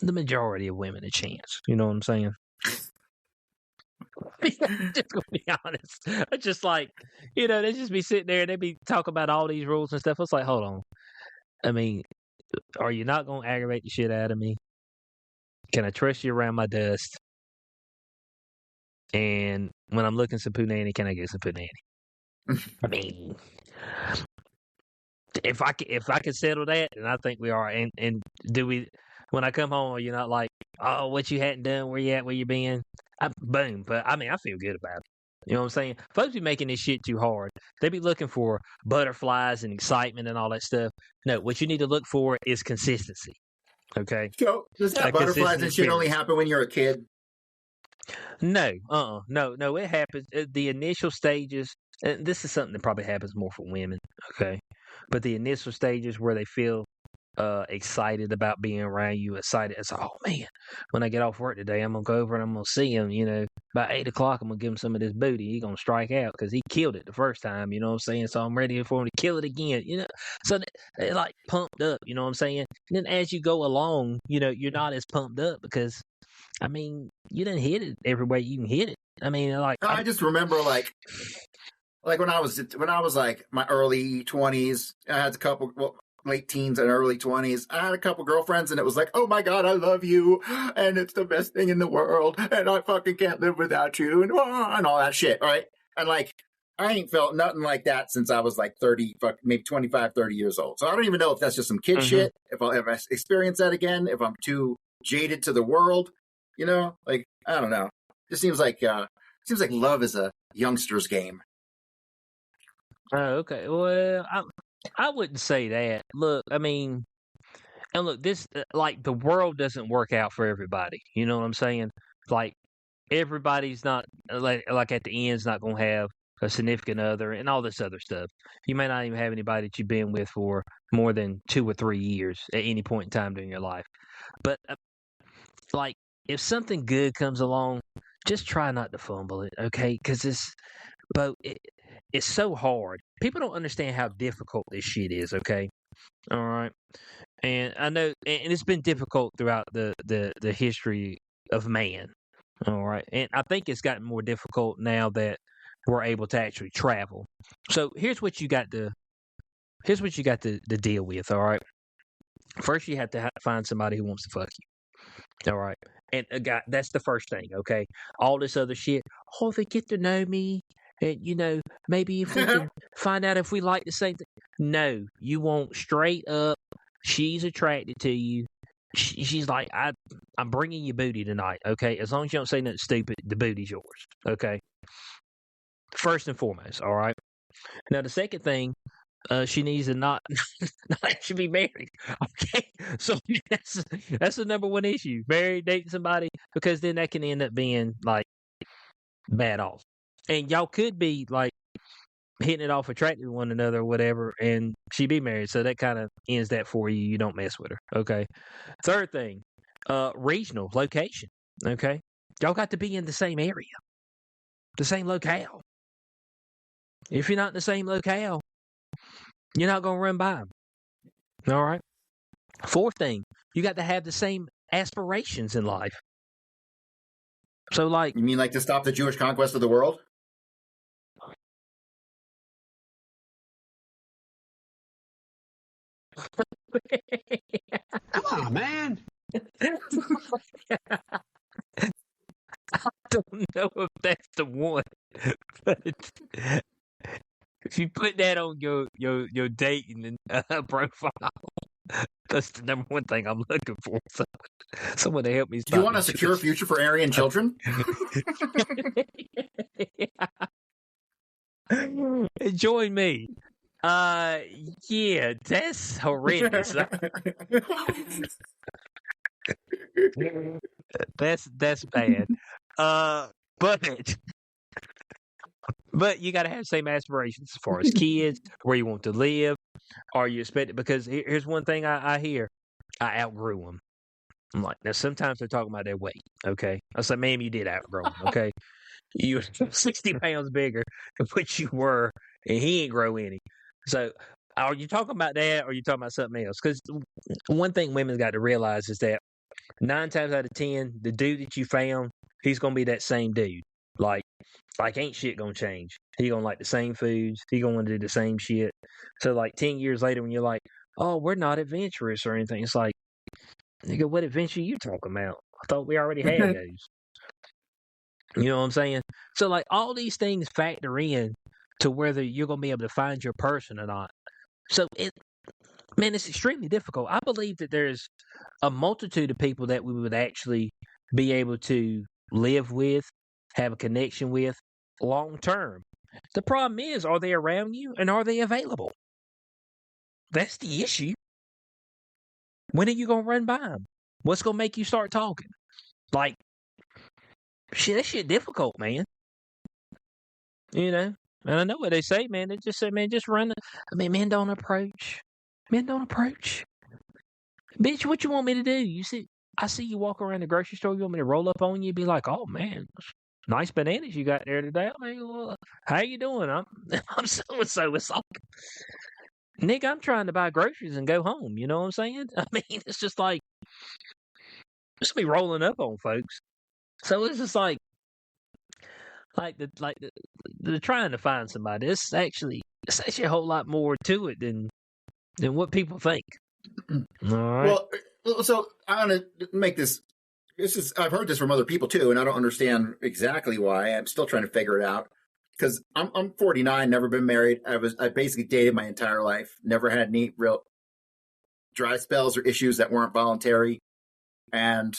the majority of women a chance. You know what I'm saying? Just gonna be honest. It's just like, you know, they just be sitting there and they be talking about all these rules and stuff. It's like, hold on. I mean, are you not gonna aggravate the shit out of me? Can I trust you around my dust? And when I'm looking some punani, can I get some punani? I mean, if I can settle that, then I think we are. And do we? When I come home, are you not like, oh, what you hadn't done? Where you at? Where you been? Boom. But I mean, I feel good about it. You know what I'm saying? Folks be making this shit too hard. They be looking for butterflies and excitement and all that stuff. No, what you need to look for is consistency. Okay. So does that butterflies and shit only happen when you're a kid? No, no. It happens at the initial stages. And this is something that probably happens more for women. Okay, but the initial stages where they feel excited about being around you, excited. It's like, oh man, when I get off work today, I'm gonna go over and I'm gonna see him. You know, by 8 o'clock, I'm gonna give him some of this booty. He's gonna strike out because he killed it the first time. You know what I'm saying? So I'm ready for him to kill it again. You know, so they're like pumped up. You know what I'm saying? And then as you go along, you know, you're not as pumped up because, I mean, you didn't hit it everywhere you can hit it. I mean, like I just remember like when I was like my early 20s, I had a couple. Well, late teens and early 20s, I had a couple girlfriends, and it was like, oh my God, I love you, and it's the best thing in the world, and I fucking can't live without you, and all that shit, right? And like, I ain't felt nothing like that since I was like 30, maybe 25, 30 years old. So I don't even know if that's just some kid shit, if I'll ever experience that again, if I'm too jaded to the world, you know? Like, I don't know. It seems like love is a youngster's game. Oh, okay. Well, I wouldn't say that. Look, I mean, and look, this like the world doesn't work out for everybody. You know what I'm saying? Like everybody's not like at the end's not gonna have a significant other and all this other stuff. You may not even have anybody that you've been with for more than 2 or 3 years at any point in time during your life. But like, if something good comes along, just try not to fumble it, okay? Because it's so hard. People don't understand how difficult this shit is, okay? All right. And I know, and it's been difficult throughout the history of man. All right. And I think it's gotten more difficult now that we're able to actually travel. So here's what you got to deal with, all right? First, you have to find somebody who wants to fuck you. All right. And a guy, that's the first thing, okay? All this other shit, oh, if they get to know me, and, you know, maybe if we can find out if we like the same thing. No, you want straight up, she's attracted to you. She's like, I'm bringing you booty tonight, okay? As long as you don't say nothing stupid, the booty's yours, okay? First and foremost, all right? Now, the second thing, she needs to not actually be married. Okay, so that's the number one issue. Married, dating somebody, because then that can end up being like bad off. And y'all could be like hitting it off, attracted to one another or whatever, and she be married. So that kind of ends that for you. You don't mess with her. Okay. Third thing, regional location. Okay. Y'all got to be in the same area, the same locale. If you're not in the same locale, you're not going to run by them. All right. Fourth thing, you got to have the same aspirations in life. So, like, you mean like to stop the Jewish conquest of the world? Come on, man. don't know if that's the one, but if you put that on your dating profile, that's the number one thing I'm looking for. So, someone to help me. Do you want a secure future for Aryan children? Join me. Yeah, that's horrendous. That's bad. But you got to have the same aspirations as far as kids, where you want to live, are you expected? Because here's one thing I hear: I outgrew them. I'm like, now sometimes they're talking about their weight. Okay, I said, ma'am, you did outgrow them. Okay, you're 60 pounds bigger than what you were, and he ain't grow any. So, are you talking about that, or are you talking about something else? Because one thing women's got to realize is that 9 times out of 10, the dude that you found, he's gonna be that same dude. Like ain't shit gonna change. He gonna like the same foods. He gonna want to do the same shit. So like 10 years later, when you're like, oh, we're not adventurous or anything, it's like, nigga, what adventure you talking about? I thought we already had those. You know what I'm saying? So like all these things factor in to whether you're gonna be able to find your person or not. So it's extremely difficult. I believe that there's a multitude of people that we would actually be able to live with, have a connection with long term. The problem is, are they around you and are they available? That's the issue. When are you going to run by them? What's going to make you start talking? Like, shit, that shit difficult, man. You know? And I know what they say, man. They just say, man, just run. Men don't approach. Men don't approach. Bitch, what you want me to do? I see you walk around the grocery store. You want me to roll up on you and be like, oh, man, nice bananas you got there today. I mean, well, how you doing? I'm so-and-so. It's like, nigga, I'm trying to buy groceries and go home. You know what I'm saying? I mean, it's just like, just be rolling up on folks. So it's just like the trying to find somebody. It's actually a whole lot more to it than what people think. All right. Well, so I want to make this. I've heard this from other people too, and I don't understand exactly why. I'm still trying to figure it out because I'm 49, never been married. I basically dated my entire life, never had any real dry spells or issues that weren't voluntary, and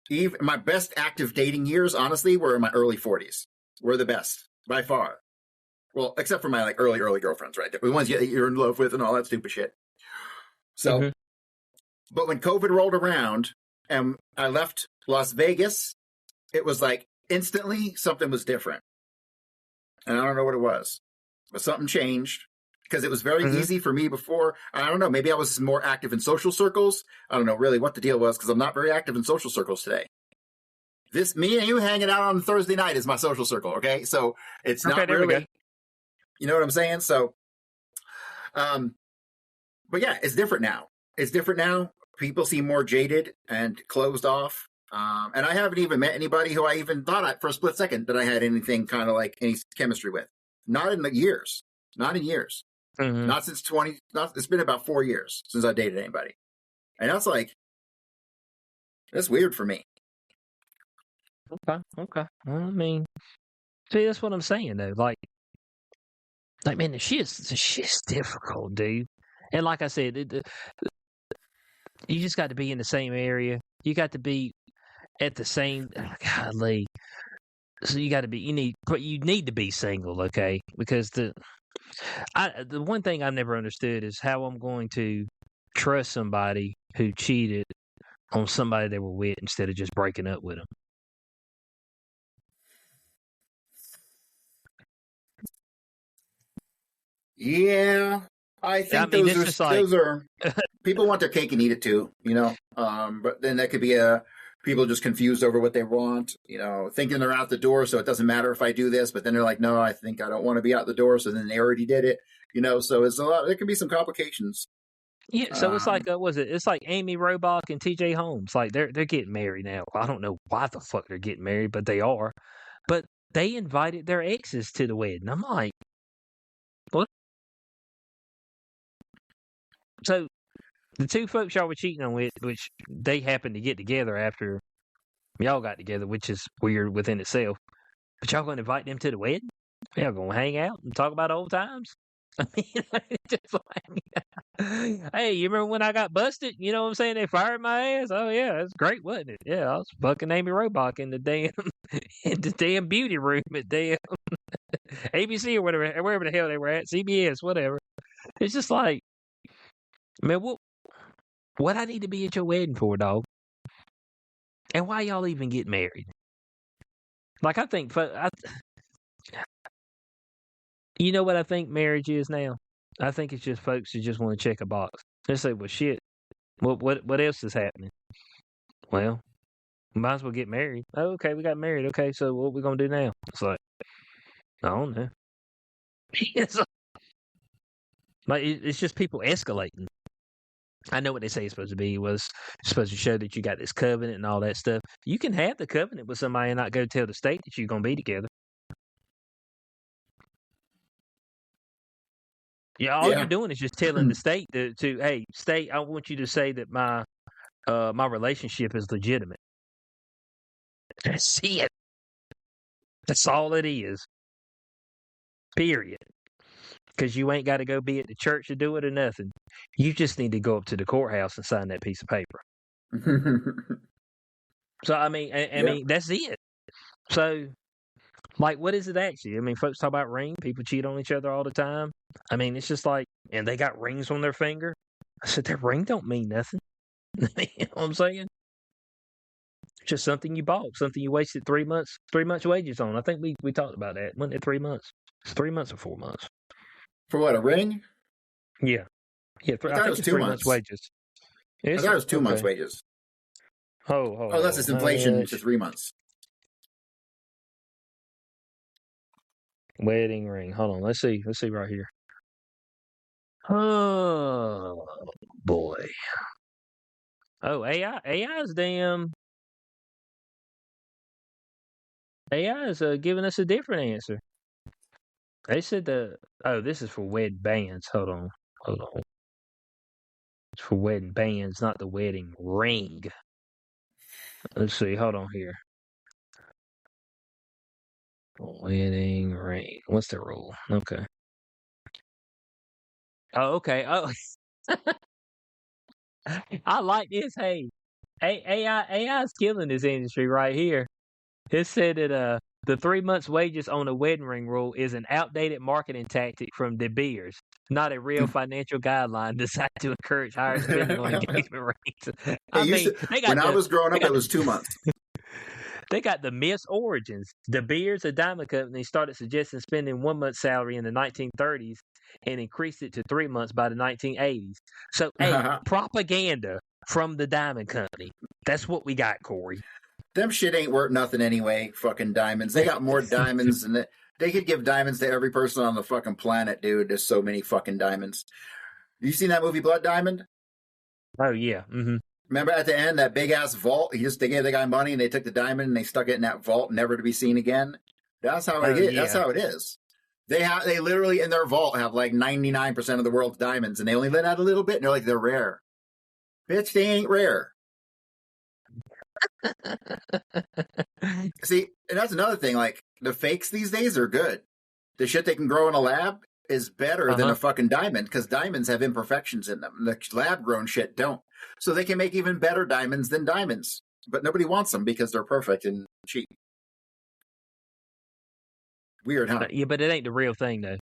even my best active dating years, honestly, were in my early 40s. Were the best by far. Well, except for my like early girlfriends, right? The ones you're in love with and all that stupid shit. So, But when COVID rolled around and I left Las Vegas, it was like instantly something was different. And I don't know what it was, but something changed because it was very easy for me before. I don't know. Maybe I was more active in social circles. I don't know really what the deal was because I'm not very active in social circles today. Me and you hanging out on Thursday night is my social circle. Okay. So it's not really, you know what I'm saying? So, but yeah, it's different now. People seem more jaded and closed off. And I haven't even met anybody who I even thought for a split second that I had anything kind of like any chemistry with. Not in years. Not since it's been about 4 years since I dated anybody. And that's weird for me. Okay. Well, I mean, see, that's what I'm saying though. Like man, the shit's difficult, dude. And like I said, you just got to be in the same area. You got to be at the same. Golly. So you got to be. You need to be single, okay? Because the one thing I've never understood is how I'm going to trust somebody who cheated on somebody they were with instead of just breaking up with them. Yeah, I think those are people want their cake and eat it too, you know. But then that could be people just confused over what they want, you know, thinking they're out the door, so it doesn't matter if I do this. But then they're like, no, I think I don't want to be out the door. So then they already did it, you know. So it's a lot. There can be some complications. Yeah, so it's like it's like Amy Robach and T.J. Holmes. Like they're getting married now. I don't know why the fuck they're getting married, but they are. But they invited their exes to the wedding. I'm like, what? So the two folks y'all were cheating on with, which they happened to get together after Y'all got together, which is weird within itself. But y'all going to invite them to the wedding? Y'all going to hang out and talk about old times? I mean, just like, hey, you remember when I got busted? You know what I'm saying? They fired my ass. Oh yeah, that's great, wasn't it? Yeah, I was fucking Amy Robach in the damn beauty room at damn ABC or whatever, wherever the hell they were at, CBS, whatever. It's just like, man, what I need to be at your wedding for, dog? And why y'all even get married? Like, I think, you know what I think marriage is now? I think it's just folks who just want to check a box. They say, well, shit, what else is happening? Well, might as well get married. Oh, okay, we got married. Okay, so what we going to do now? It's like, I don't know. It's just people escalating. I know what they say it's supposed to be. It's supposed to show that you got this covenant and all that stuff. You can have the covenant with somebody and not go tell the state that you're going to be together. Yeah, all you're doing is just telling the state to hey, state, I want you to say that my relationship is legitimate. That's it. That's all it is. Period. Because you ain't got to go be at the church to do it or nothing. You just need to go up to the courthouse and sign that piece of paper. So, I mean, I mean, that's it. So, like, what is it actually? I mean, folks talk about ring. People cheat on each other all the time. I mean, it's just like, and they got rings on their finger. I said, that ring don't mean nothing. You know what I'm saying? Just something you bought, something you wasted 3 months wages on. I think we talked about that. Wasn't it 3 months? It's 3 months or 4 months. For what, a ring? Yeah. Yeah, I thought it was 2 months. Wages. I thought it was 2 months wages. Oh, that's just inflation to 3 months. Wedding ring. Hold on. Let's see right here. Oh boy. Oh, AI is damn. AI is giving us a different answer. They said this is for wedding bands. Hold on. It's for wedding bands, not the wedding ring. Let's see. Hold on here. Wedding ring. What's the rule? Okay. Oh, okay. Oh, I like this. Hey, AI is killing this industry right here. It said that the 3 months wages on a wedding ring rule is an outdated marketing tactic from De Beers, not a real financial guideline designed to encourage higher spending on engagement rings. When I was growing up, it was 2 months. They got the Miss Origins. De Beers, a diamond company, started suggesting spending 1 month's salary in the 1930s and increased it to 3 months by the 1980s. So, propaganda from the diamond company. That's what we got, Corey. Them shit ain't worth nothing anyway, fucking diamonds. They got more diamonds than they could give diamonds to every person on the fucking planet, dude. There's so many fucking diamonds. You seen that movie Blood Diamond? Oh, yeah. Mm-hmm. Remember at the end, that big-ass vault? They gave the guy money, and they took the diamond, and they stuck it in that vault, never to be seen again? That's how it is. Yeah. That's how it is. They literally, in their vault, have like 99% of the world's diamonds, and they only let out a little bit, and they're like, they're rare. Bitch, they ain't rare. See, and that's another thing. Like, the fakes these days are good. The shit they can grow in a lab is better than a fucking diamond, because diamonds have imperfections in them. The lab-grown shit don't. So they can make even better diamonds than diamonds. But nobody wants them because they're perfect and cheap. Weird, huh? Yeah, but it ain't the real thing, though.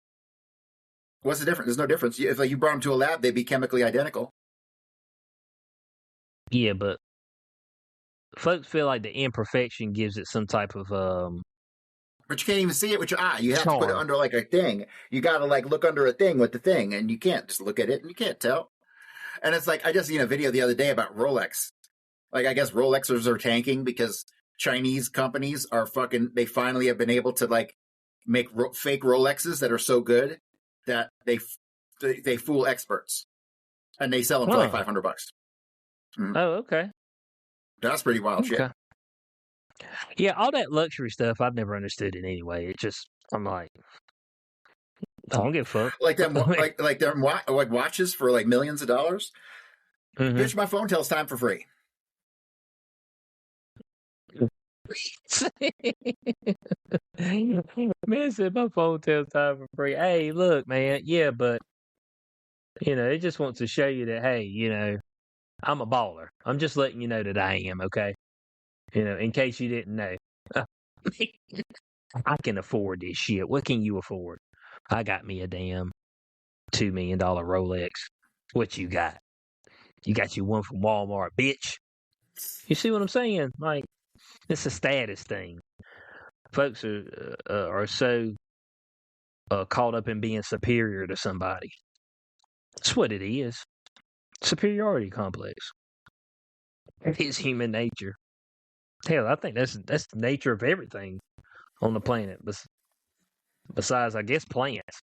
What's the difference? There's no difference. If you brought them to a lab, they'd be chemically identical. Yeah, but folks feel like the imperfection gives it some type of But you can't even see it with your eye. You have to put it under like a thing. You got to like look under a thing with the thing, and you can't just look at it and you can't tell. And it's like, I just seen a video the other day about Rolex. Like, I guess Rolexers are tanking because Chinese companies are they finally have been able to like make fake Rolexes that are so good that they fool experts, and they sell them for like $500. Mm-hmm. Oh, okay. That's pretty wild shit. Yeah, all that luxury stuff, I've never understood it anyway. It just, I'm like, I don't give a fuck. Like them, like them watches for like millions of dollars. Mm-hmm. Bitch, my phone tells time for free. Man said my phone tells time for free. Hey, look, man. Yeah, but it just wants to show you that, hey, I'm a baller. I'm just letting you know that I am, okay? In case you didn't know. I can afford this shit. What can you afford? I got me a damn $2 million Rolex. What you got? You got you one from Walmart, bitch. You see what I'm saying? Like, it's a status thing. Folks are so caught up in being superior to somebody. That's what it is. Superiority complex. It's human nature. Hell, I think that's the nature of everything on the planet. Besides, I guess, plants.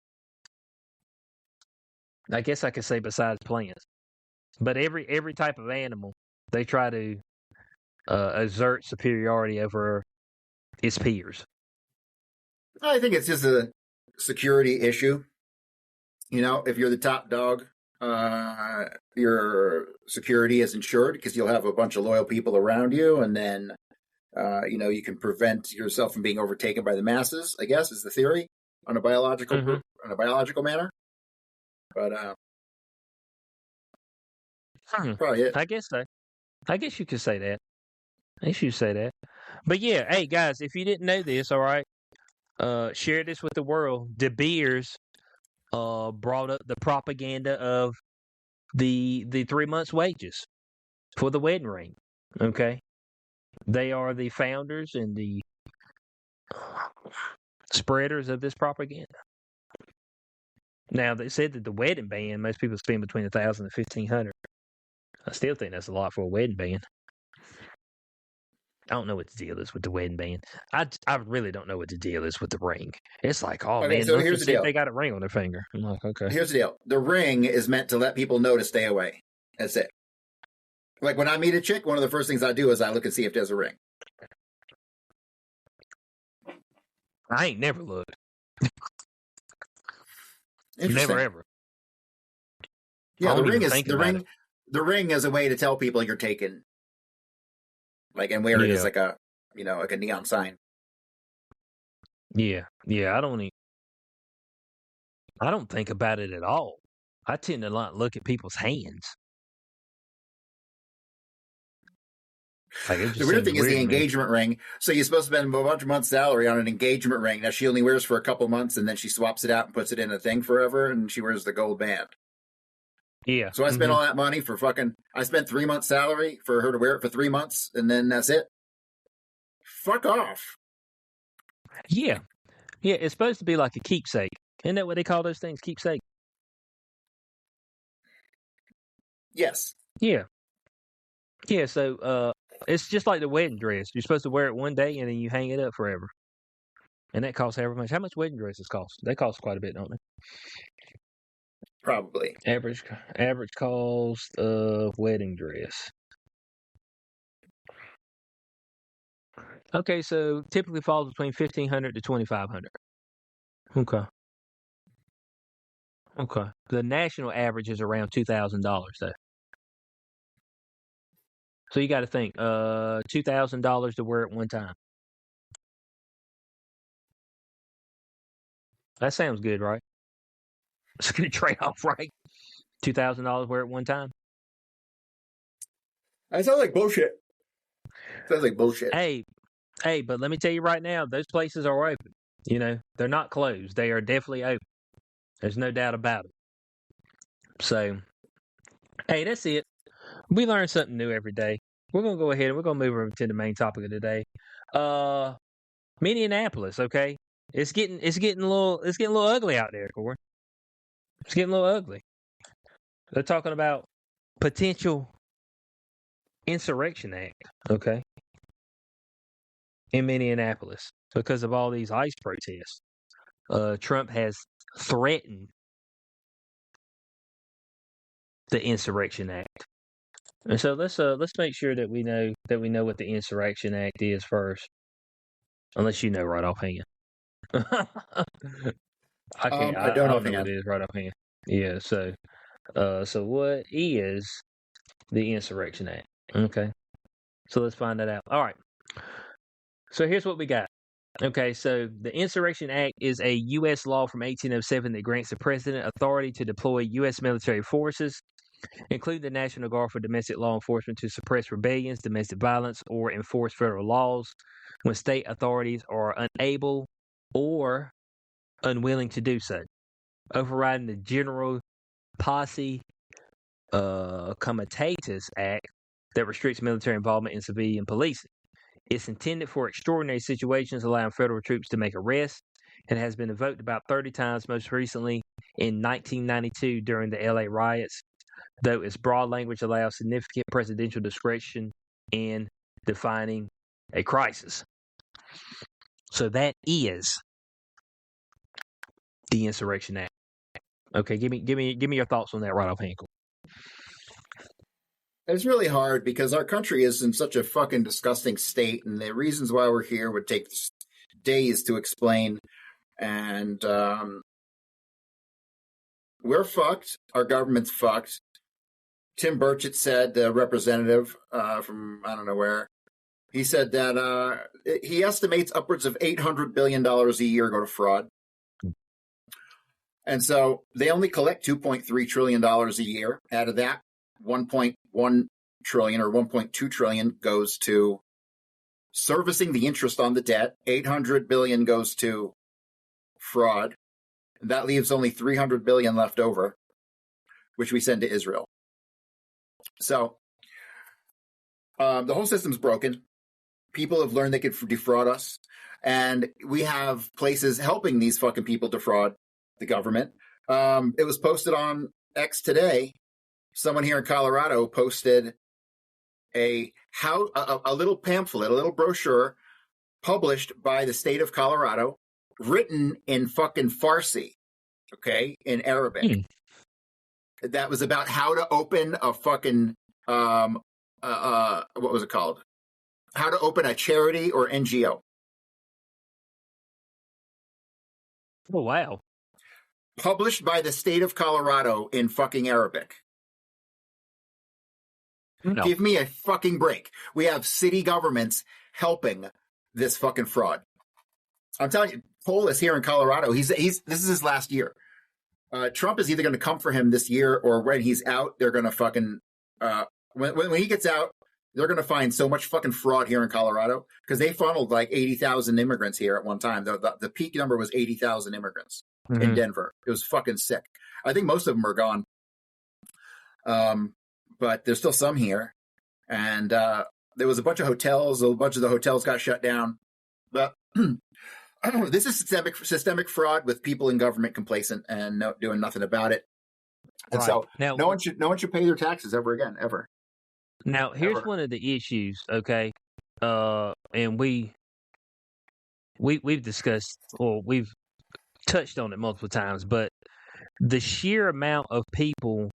I guess I could say besides plants. But every type of animal, they try to exert superiority over its peers. I think it's just a security issue. If you're the top dog, your security is insured because you'll have a bunch of loyal people around you, and then you can prevent yourself from being overtaken by the masses. I guess is the theory on a biological manner. But probably it. I guess so. I guess you could say that. I guess you say that. But yeah, hey guys, if you didn't know this, all right, share this with the world. De Beers brought up the propaganda of the 3 months' wages for the wedding ring. Okay, they are the founders and the spreaders of this propaganda. Now they said that the wedding band, most people spend between $1,000 and $1,500. I still think that's a lot for a wedding band. I don't know what the deal is with the wedding band. I really don't know what the deal is with the ring. It's like, oh Okay, man, so look here's and the see if deal. they got a ring on their finger. I'm like, okay. Here's the deal. The ring is meant to let people know to stay away. That's it. Like when I meet a chick, one of the first things I do is I look and see if there's a ring. I ain't never looked. Interesting. Never ever. Yeah, the ring is a way to tell people you're taken. Like, and wear it as like a neon sign. Yeah. I don't think about it at all. I tend to not look at people's hands. Like, the weird thing is the engagement ring. So you're supposed to spend a bunch of months' salary on an engagement ring that she only wears for a couple months, and then she swaps it out and puts it in a thing forever, and she wears the gold band. Yeah. So I spent all that money for I spent 3 months' salary for her to wear it for 3 months, and then that's it. Fuck off. Yeah. Yeah, it's supposed to be like a keepsake. Isn't that what they call those things? Keepsake? Yes. Yeah. Yeah, so it's just like the wedding dress. You're supposed to wear it one day and then you hang it up forever. And that costs however much. How much wedding dresses cost? They cost quite a bit, don't they? Probably. Average cost of wedding dress. Okay, so typically falls between $1,500 to $2,500. Okay. The national average is around $2,000 though. So you got to think, $2,000 to wear it one time. That sounds good, right? It's a good trade-off, right? $2,000 wear it one time. That sounds like bullshit. Hey, but let me tell you right now, those places are open. They're not closed. They are definitely open. There's no doubt about it. So, hey, that's it. We learn something new every day. We're gonna go ahead and we're gonna move over to the main topic of today. Minneapolis, okay? It's getting a little ugly out there, Corey. It's getting a little ugly. They're talking about potential insurrection act, okay? In Minneapolis because of all these ICE protests. Trump has threatened the Insurrection Act. And so let's make sure that we know what the Insurrection Act is first. Unless you know right offhand. I can't. I don't know what it is right offhand. Yeah. So what is the Insurrection Act? Okay. So let's find that out. All right. So here's what we got. Okay, so the Insurrection Act is a U.S. law from 1807 that grants the president authority to deploy U.S. military forces, including the National Guard, for domestic law enforcement to suppress rebellions, domestic violence, or enforce federal laws when state authorities are unable or unwilling to do so, overriding the General Posse Comitatus Act that restricts military involvement in civilian policing. It's intended for extraordinary situations, allowing federal troops to make arrests, and has been invoked about 30 times, most recently in 1992 during the LA riots, though its broad language allows significant presidential discretion in defining a crisis. So that is the Insurrection Act. Okay, give me your thoughts on that right off, Hinkle. It's really hard because our country is in such a fucking disgusting state, and the reasons why we're here would take days to explain. And we're fucked. Our government's fucked. Tim Burchett said, the representative from I don't know where, he said that he estimates upwards of $800 billion a year go to fraud. And so they only collect $2.3 trillion a year. Out of that, 1.1 trillion or 1.2 trillion goes to servicing the interest on the debt. 800 billion goes to fraud. That leaves only 300 billion left over, which we send to Israel. So the whole system's broken. People have learned they could defraud us. And we have places helping these fucking people defraud the government. It was posted on X today. Someone here in Colorado posted a little pamphlet, a little brochure published by the state of Colorado, written in fucking Farsi, okay, in Arabic. That was about how to open a fucking what was it called? How to open a charity or NGO. Oh, wow. Published by the state of Colorado in fucking Arabic. No. Give me a fucking break. We have city governments helping this fucking fraud. I'm telling you, Polis here in Colorado, this is his last year. Trump is either going to come for him this year, or when he's out, they're going to fucking when he gets out, they're going to find so much fucking fraud here in Colorado because they funneled like 80,000 immigrants here at one time. The peak number was 80,000 immigrants in Denver. It was fucking sick. I think most of them are gone. But there's still some here. And there was a bunch of hotels. A bunch of the hotels got shut down. But this is systemic fraud with people in government complacent and doing nothing about it. And so now, no one should pay their taxes ever again, ever. Now, here's one of the issues, okay? And we've discussed, or we've touched on it multiple times, but the sheer amount of people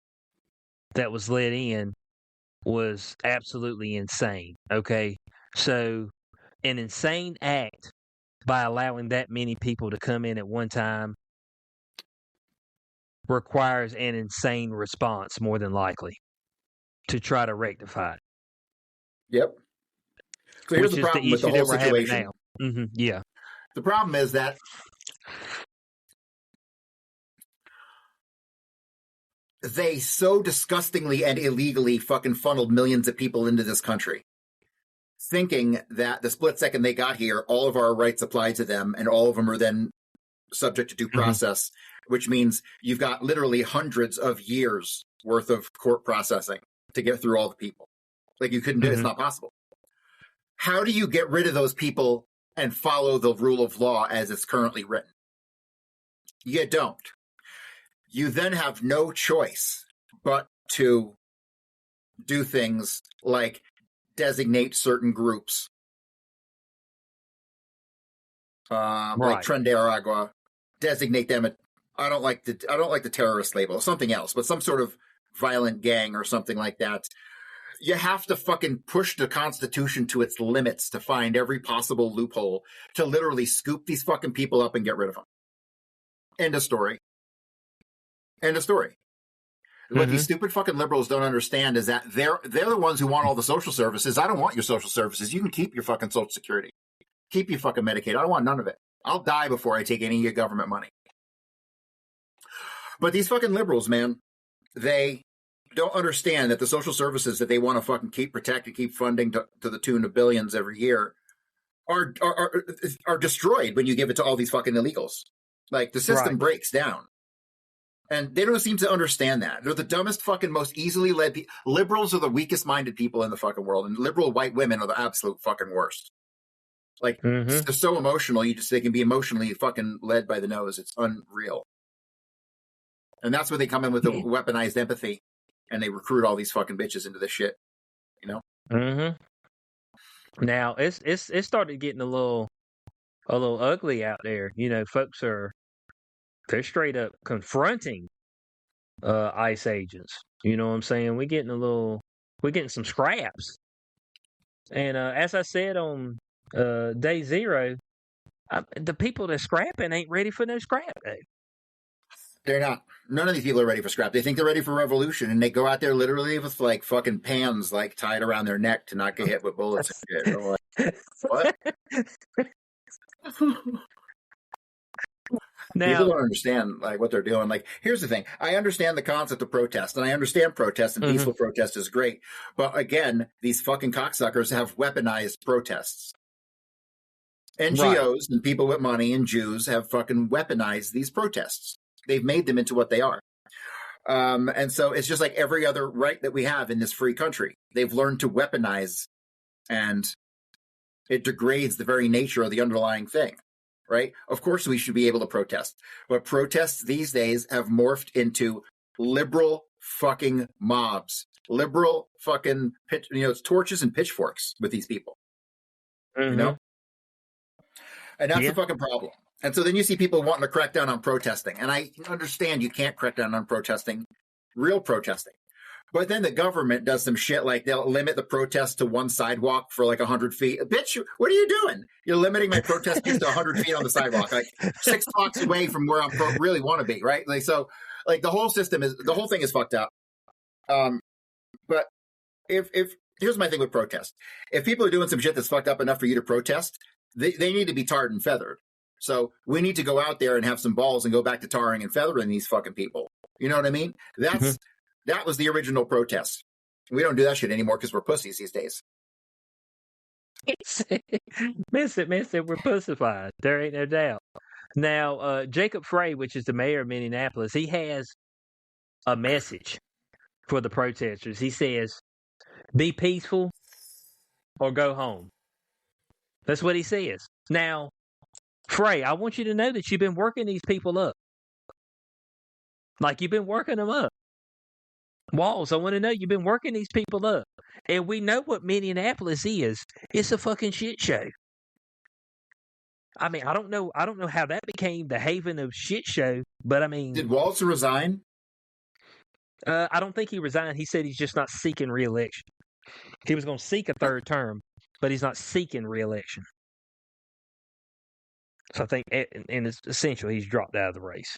that was let in was absolutely insane, okay? So an insane act by allowing that many people to come in at one time requires an insane response, more than likely, to try to rectify it. Yep. So here's the problem with the whole situation. Yeah. The problem is that they so disgustingly and illegally fucking funneled millions of people into this country, thinking that the split second they got here, all of our rights apply to them, and all of them are then subject to due process, which means you've got literally hundreds of years worth of court processing to get through all the people. Like, you couldn't do it. It's not possible. How do you get rid of those people and follow the rule of law as it's currently written? You don't. You then have no choice but to do things like designate certain groups, like Tren de Aragua, designate them. I don't like the terrorist label, something else, but some sort of violent gang or something like that. You have to fucking push the Constitution to its limits to find every possible loophole to literally scoop these fucking people up and get rid of them. End of story. End of story. What these stupid fucking liberals don't understand is that they're the ones who want all the social services. I don't want your social services. You can keep your fucking Social Security. Keep you fucking medicated. I don't want none of it. I'll die before I take any of your government money. But these fucking liberals, man, they don't understand that the social services that they want to fucking keep protected, keep funding to the tune of billions every year are destroyed when you give it to all these fucking illegals. Like, the system breaks down. And they don't seem to understand that. They're the dumbest fucking, most easily led people. Liberals are the weakest minded people in the fucking world. And liberal white women are the absolute fucking worst. Like, they're so emotional, they can be emotionally fucking led by the nose. It's unreal. And that's where they come in with the weaponized empathy, and they recruit all these fucking bitches into this shit, you know? Now, it's started getting a little ugly out there. You know, folks they're straight up confronting ICE agents. You know what I'm saying? We're getting some scraps. And as I said on day 0, the people that's scrapping ain't ready for no scrap day. They're not. None of these people are ready for scrap. They think they're ready for revolution, and they go out there literally with like fucking pans like tied around their neck to not get hit with bullets and shit. Like, what? Now, people don't understand like what they're doing. Like, here's the thing: I understand the concept of protest, and I understand protest and peaceful protest is great. But again, these fucking cocksuckers have weaponized protests. NGOs and people with money and Jews have fucking weaponized these protests. They've made them into what they are. And so it's just like every other right that we have in this free country. They've learned to weaponize, and it degrades the very nature of the underlying thing, right? Of course we should be able to protest. But protests these days have morphed into liberal fucking mobs. Liberal fucking, it's torches and pitchforks with these people. You know? And that's the fucking problem. And so then you see people wanting to crack down on protesting. And I understand you can't crack down on protesting, real protesting. But then the government does some shit like they'll limit the protest to one sidewalk for like 100 feet. Bitch, what are you doing? You're limiting my protest to 100 feet on the sidewalk, like 6 blocks away from where I really want to be, right? Like, so like the whole thing is fucked up. But if here's my thing with protest. If people are doing some shit that's fucked up enough for you to protest, they need to be tarred and feathered. So we need to go out there and have some balls and go back to tarring and feathering these fucking people. You know what I mean? That was the original protest. We don't do that shit anymore because we're pussies these days. Miss it, we're pussified. There ain't no doubt. Now, Jacob Frey, which is the mayor of Minneapolis, he has a message for the protesters. He says, be peaceful or go home. That's what he says. Now, Frey, I want you to know that you've been working these people up. Like, you've been working them up. Walls, I want to know you've been working these people up. And we know what Minneapolis is. It's a fucking shit show. I mean, I don't know how that became the haven of shit show, but I mean... Did Walz resign? I don't think he resigned. He said he's just not seeking re-election. He was going to seek a third term, but he's not seeking re-election. So I think, and it's essentially, he's dropped out of the race.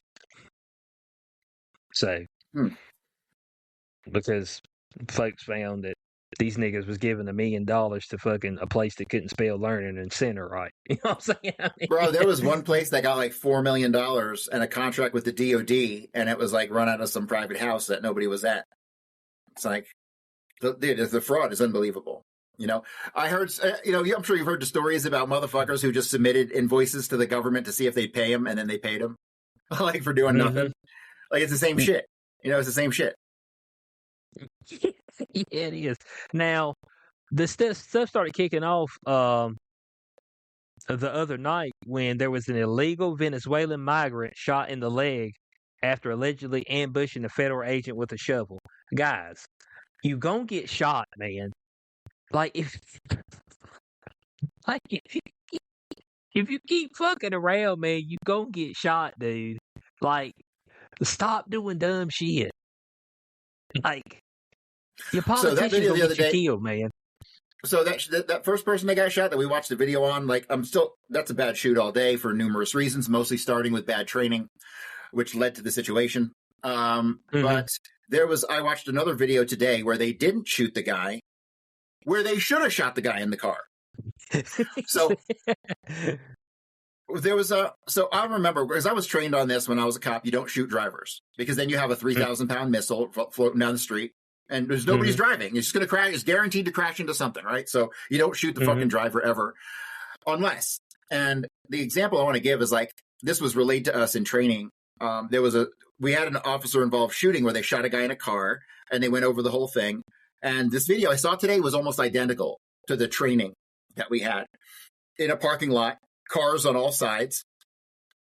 So, because folks found that these niggas was giving $1 million to fucking a place that couldn't spell learning and center right. You know what I'm saying? I mean, bro, there was one place that got like $4 million and a contract with the DOD, and it was like run out of some private house that nobody was at. It's like, the fraud is unbelievable. You know, I heard, I'm sure you've heard the stories about motherfuckers who just submitted invoices to the government to see if they'd pay them, and then they paid them, like, for doing nothing. Like, it's the same shit. You know, it's the same shit. Yeah, it is. Now, the stuff started kicking off the other night when there was an illegal Venezuelan migrant shot in the leg after allegedly ambushing a federal agent with a shovel. Guys, you gonna get shot, man. Like, if you keep fucking around, man, you gonna get shot, dude. Like, stop doing dumb shit. Like, your politicians will get you killed, man. So that first person that got shot that we watched the video on, like, that's a bad shoot all day for numerous reasons, mostly starting with bad training, which led to the situation. But I watched another video today where they didn't shoot the guy, where they should have shot the guy in the car. So there was so I remember, because I was trained on this when I was a cop, you don't shoot drivers, because then you have a 3,000-pound missile floating down the street and there's nobody's driving. It's just going to crash. It's guaranteed to crash into something, right? So you don't shoot the fucking driver ever, unless. And the example I want to give is like, this was relayed to us in training. We had an officer involved shooting where they shot a guy in a car and they went over the whole thing. And this video I saw today was almost identical to the training that we had in a parking lot, cars on all sides.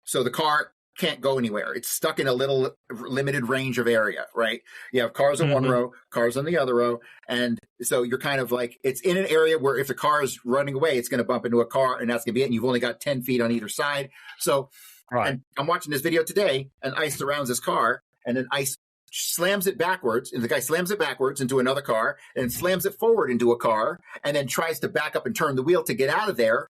So the car can't go anywhere. It's stuck in a little limited range of area, right? You have cars on one row, cars on the other row. And so you're kind of like, it's in an area where if the car is running away, it's going to bump into a car and that's going to be it. And you've only got 10 feet on either side. So and I'm watching this video today and ICE surrounds this car and then ICE slams it backwards, and the guy slams it backwards into another car and slams it forward into a car and then tries to back up and turn the wheel to get out of there.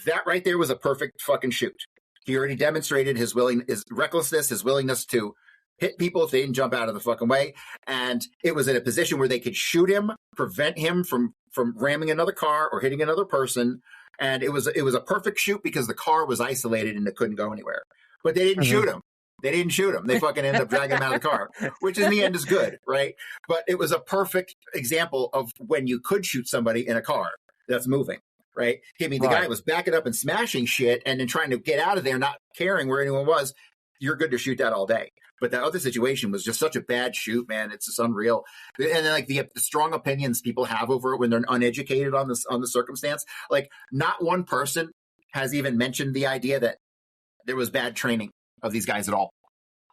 That right there was a perfect fucking shoot. He already demonstrated his recklessness, his willingness to hit people if they didn't jump out of the fucking way. And it was in a position where they could shoot him, prevent him from ramming another car or hitting another person. And it was a perfect shoot because the car was isolated and it couldn't go anywhere. But they didn't shoot him. They didn't shoot him. They fucking ended up dragging him out of the car, which in the end is good, right? But it was a perfect example of when you could shoot somebody in a car that's moving, right? I mean, the guy was backing up and smashing shit and then trying to get out of there, not caring where anyone was. You're good to shoot that all day. But that other situation was just such a bad shoot, man. It's just unreal. And then like the strong opinions people have over it when they're uneducated on the circumstance. Like not one person has even mentioned the idea that there was bad training of these guys at all.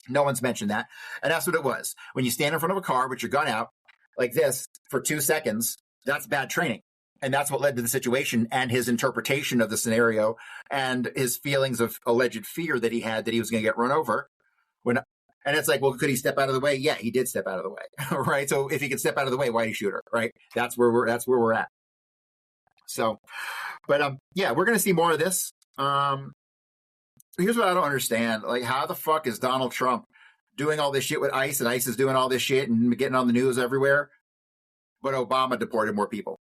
No one's mentioned that. And that's what it was. When you stand in front of a car with your gun out like this for 2 seconds, that's bad training. And that's what led to the situation and his interpretation of the scenario and his feelings of alleged fear that he had that he was going to get run over. And it's like, well, could he step out of the way? Yeah, he did step out of the way, right? So if he could step out of the way, why did he shoot her, right? That's where we're at. So, but yeah, we're going to see more of this. Here's what I don't understand. Like, how the fuck is Donald Trump doing all this shit with ICE and ICE is doing all this shit and getting on the news everywhere, but Obama deported more people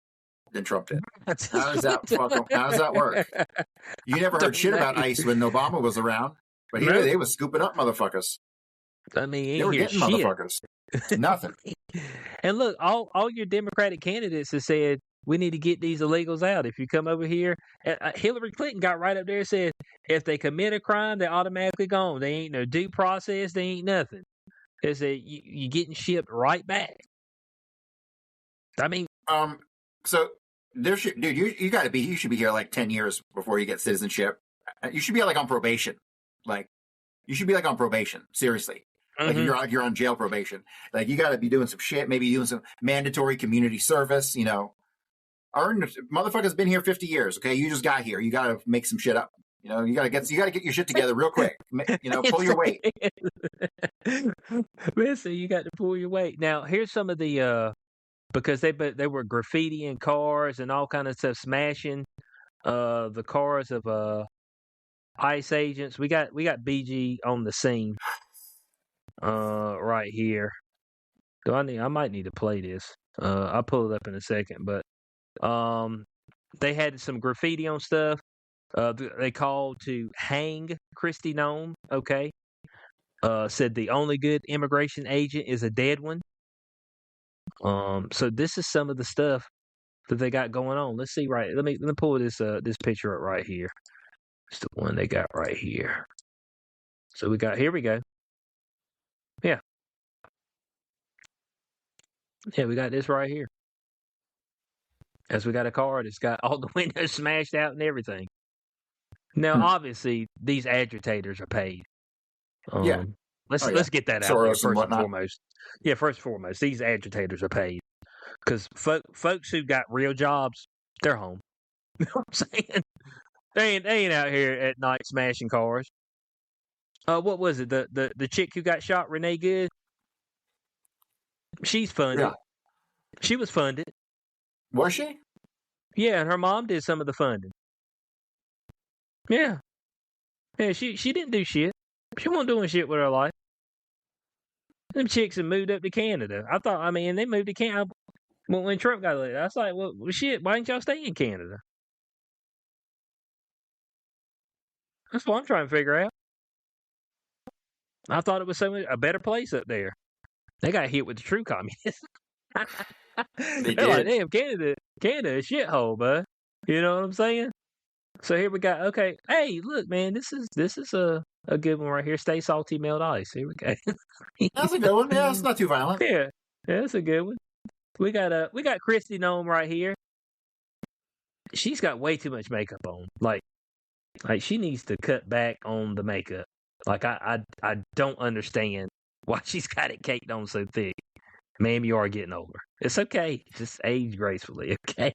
than Trump did? How does that work? You never heard shit about ICE when Obama was around, but they was scooping up motherfuckers. I mean, they were getting shit. Motherfuckers. Nothing. And look, all your Democratic candidates have said, we need to get these illegals out. If you come over here, Hillary Clinton got right up there and said, if they commit a crime, they're automatically gone. They ain't no due process. They ain't nothing. They said, you're getting shipped right back. I mean, so there should, dude, you should be here like 10 years before you get citizenship. You should be like on probation. Like, you should be like on probation. Seriously. Like you're on jail probation. Like you got to be doing some shit, maybe doing some mandatory community service, you know. Our motherfucker's been here 50 years. Okay. You just got here. You got to make some shit up. You know, you got to get your shit together real quick. You know, pull your weight. Listen, you got to pull your weight. Now, here's some of the, because they were graffitiing cars and all kind of stuff, smashing the cars of ICE agents. We got BG on the scene right here. I might need to play this. I'll pull it up in a second, but they had some graffiti on stuff. They called to hang Kristi Noem. Okay. Said the only good immigration agent is a dead one. So this is some of the stuff that they got going on. Let's see. Right. Let me pull this picture up right here. It's the one they got right here. So here we go. Yeah. Yeah, we got this right here. As we got a car that's got all the windows smashed out and everything. Now, obviously, these agitators are paid. Let's get that out there first and foremost. Yeah, first and foremost, these agitators are paid. Because folks who got real jobs, they're home. You know what I'm saying? They ain't out here at night smashing cars. What was it? The chick who got shot, Renee Good? She's funded. Yeah. She was funded. Was she? Yeah, and her mom did some of the funding. Yeah. Yeah, she didn't do shit. She wasn't doing shit with her life. Them chicks have moved up to Canada. they moved to Canada. When Trump got elected, I was like, well, shit, why didn't y'all stay in Canada? That's what I'm trying to figure out. I thought it was a better place up there. They got hit with the true communists. They They're like, did. damn, Canada, a shithole, bud. You know what I'm saying? So here we got. Okay, hey, look, man, this is a good one right here. Stay salty, melt ice. Here we go. That's a good one. Yeah, it's not too violent. Yeah, that's a good one. We got Christy Nome right here. She's got way too much makeup on. Like she needs to cut back on the makeup. Like I don't understand why she's got it caked on so thick. Ma'am, you are getting older. It's okay. Just age gracefully, okay?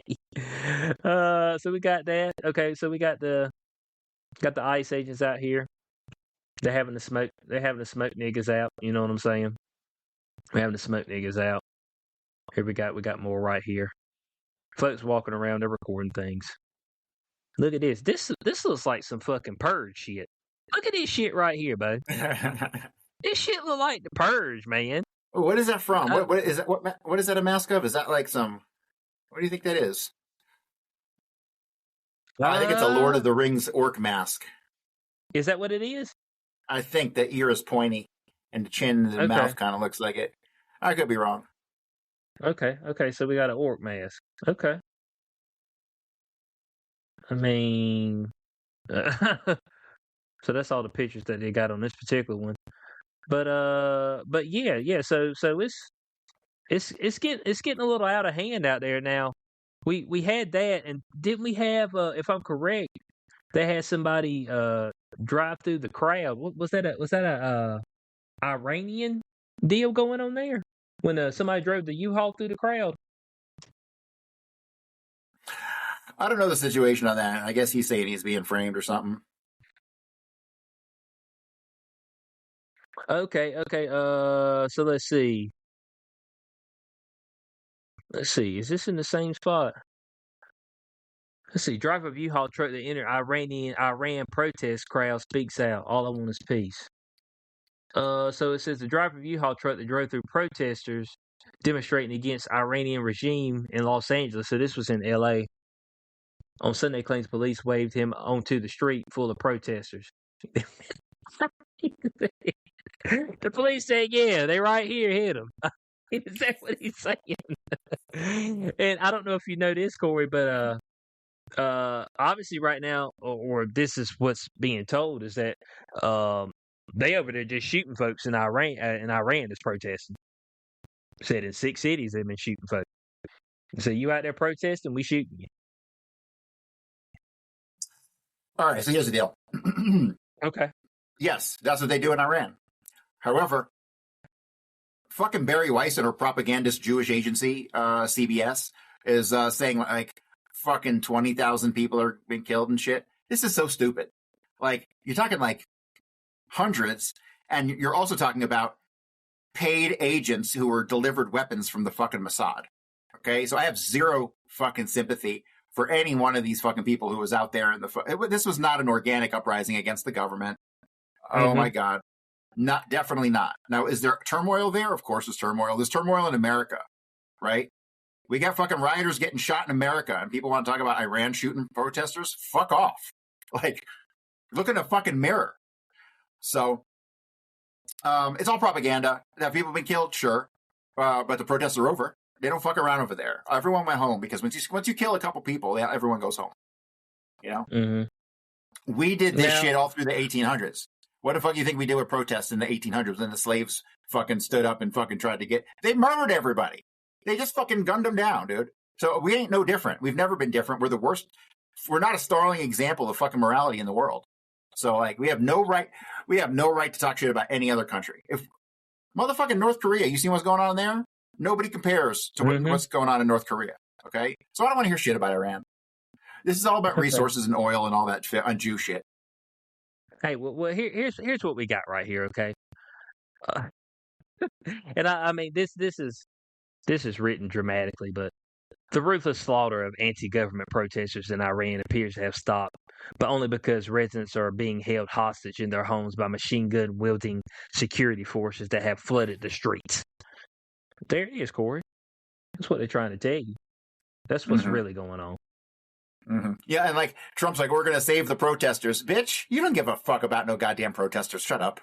So we got that. Okay, so we got the ICE agents out here. They're having the smoke niggas out, you know what I'm saying? We're having the smoke niggas out. Here we got more right here. Folks walking around, they're recording things. Look at this. This looks like some fucking Purge shit. Look at this shit right here, bud. This shit look like the Purge, man. What is that from? What is that? What is that a mask of? Is that like some? What do you think that is? I think it's a Lord of the Rings orc mask. Is that what it is? I think the ear is pointy, and the chin and the mouth kind of looks like it. I could be wrong. Okay. So we got an orc mask. Okay. I mean, so that's all the pictures that they got on this particular one. But yeah. So it's getting a little out of hand out there now. We had that, and didn't we have? If I'm correct, they had somebody drive through the crowd. What was that? Was that a Iranian deal going on there when somebody drove the U-Haul through the crowd? I don't know the situation on that. I guess he's saying he's being framed or something. Okay. So let's see. Is this in the same spot? Let's see. Driver of U-Haul truck that entered Iran protest crowd speaks out. All I want is peace. So it says the driver of U-Haul truck that drove through protesters demonstrating against Iranian regime in Los Angeles. So this was in L.A. On Sunday, claims police waved him onto the street full of protesters. The police said, yeah, they right here hit him. Is that what he's saying? And I don't know if you know this, Corey, but obviously right now, or this is what's being told, is that they over there just shooting folks in Iran. That's protesting. Said in 6 cities they've been shooting folks. So you out there protesting, we shooting you. All right, so here's the deal. Okay. Yes, that's what they do in Iran. However, fucking Barry Weiss and her propagandist Jewish agency, CBS, is saying like fucking 20,000 people are being killed and shit. This is so stupid. Like, you're talking like hundreds, and you're also talking about paid agents who were delivered weapons from the fucking Mossad. Okay, so I have zero fucking sympathy for any one of these fucking people who was out there in the. This was not an organic uprising against the government. Oh my God, definitely not. Now, is there turmoil there? Of course, there's turmoil. There's turmoil in America, right? We got fucking rioters getting shot in America, and people want to talk about Iran shooting protesters. Fuck off! Like, look in a fucking mirror. So, it's all propaganda. Have people been killed? Sure, but the protests are over. They don't fuck around over there. Everyone went home because once you kill a couple people, everyone goes home. You know, we did this shit all through the 1800s. What the fuck do you think we did with protests in the 1800s when the slaves fucking stood up and fucking tried to get? They murdered everybody. They just fucking gunned them down, dude. So we ain't no different. We've never been different. We're the worst. We're not a sterling example of fucking morality in the world. So like, we have no right. We have no right to talk shit about any other country. If motherfucking North Korea, you see what's going on there? Nobody compares to what's going on in North Korea. Okay, so I don't want to hear shit about Iran. This is all about resources and oil and all that shit on Jew shit. Hey, well, here's what we got right here. Okay, and I mean this is written dramatically, but the ruthless slaughter of anti-government protesters in Iran appears to have stopped, but only because residents are being held hostage in their homes by machine gun wielding security forces that have flooded the streets. There it is, Corey. That's what they're trying to tell you. That's what's really going on. Mm-hmm. Yeah, and like Trump's like, we're going to save the protesters. Bitch, you don't give a fuck about no goddamn protesters. Shut up.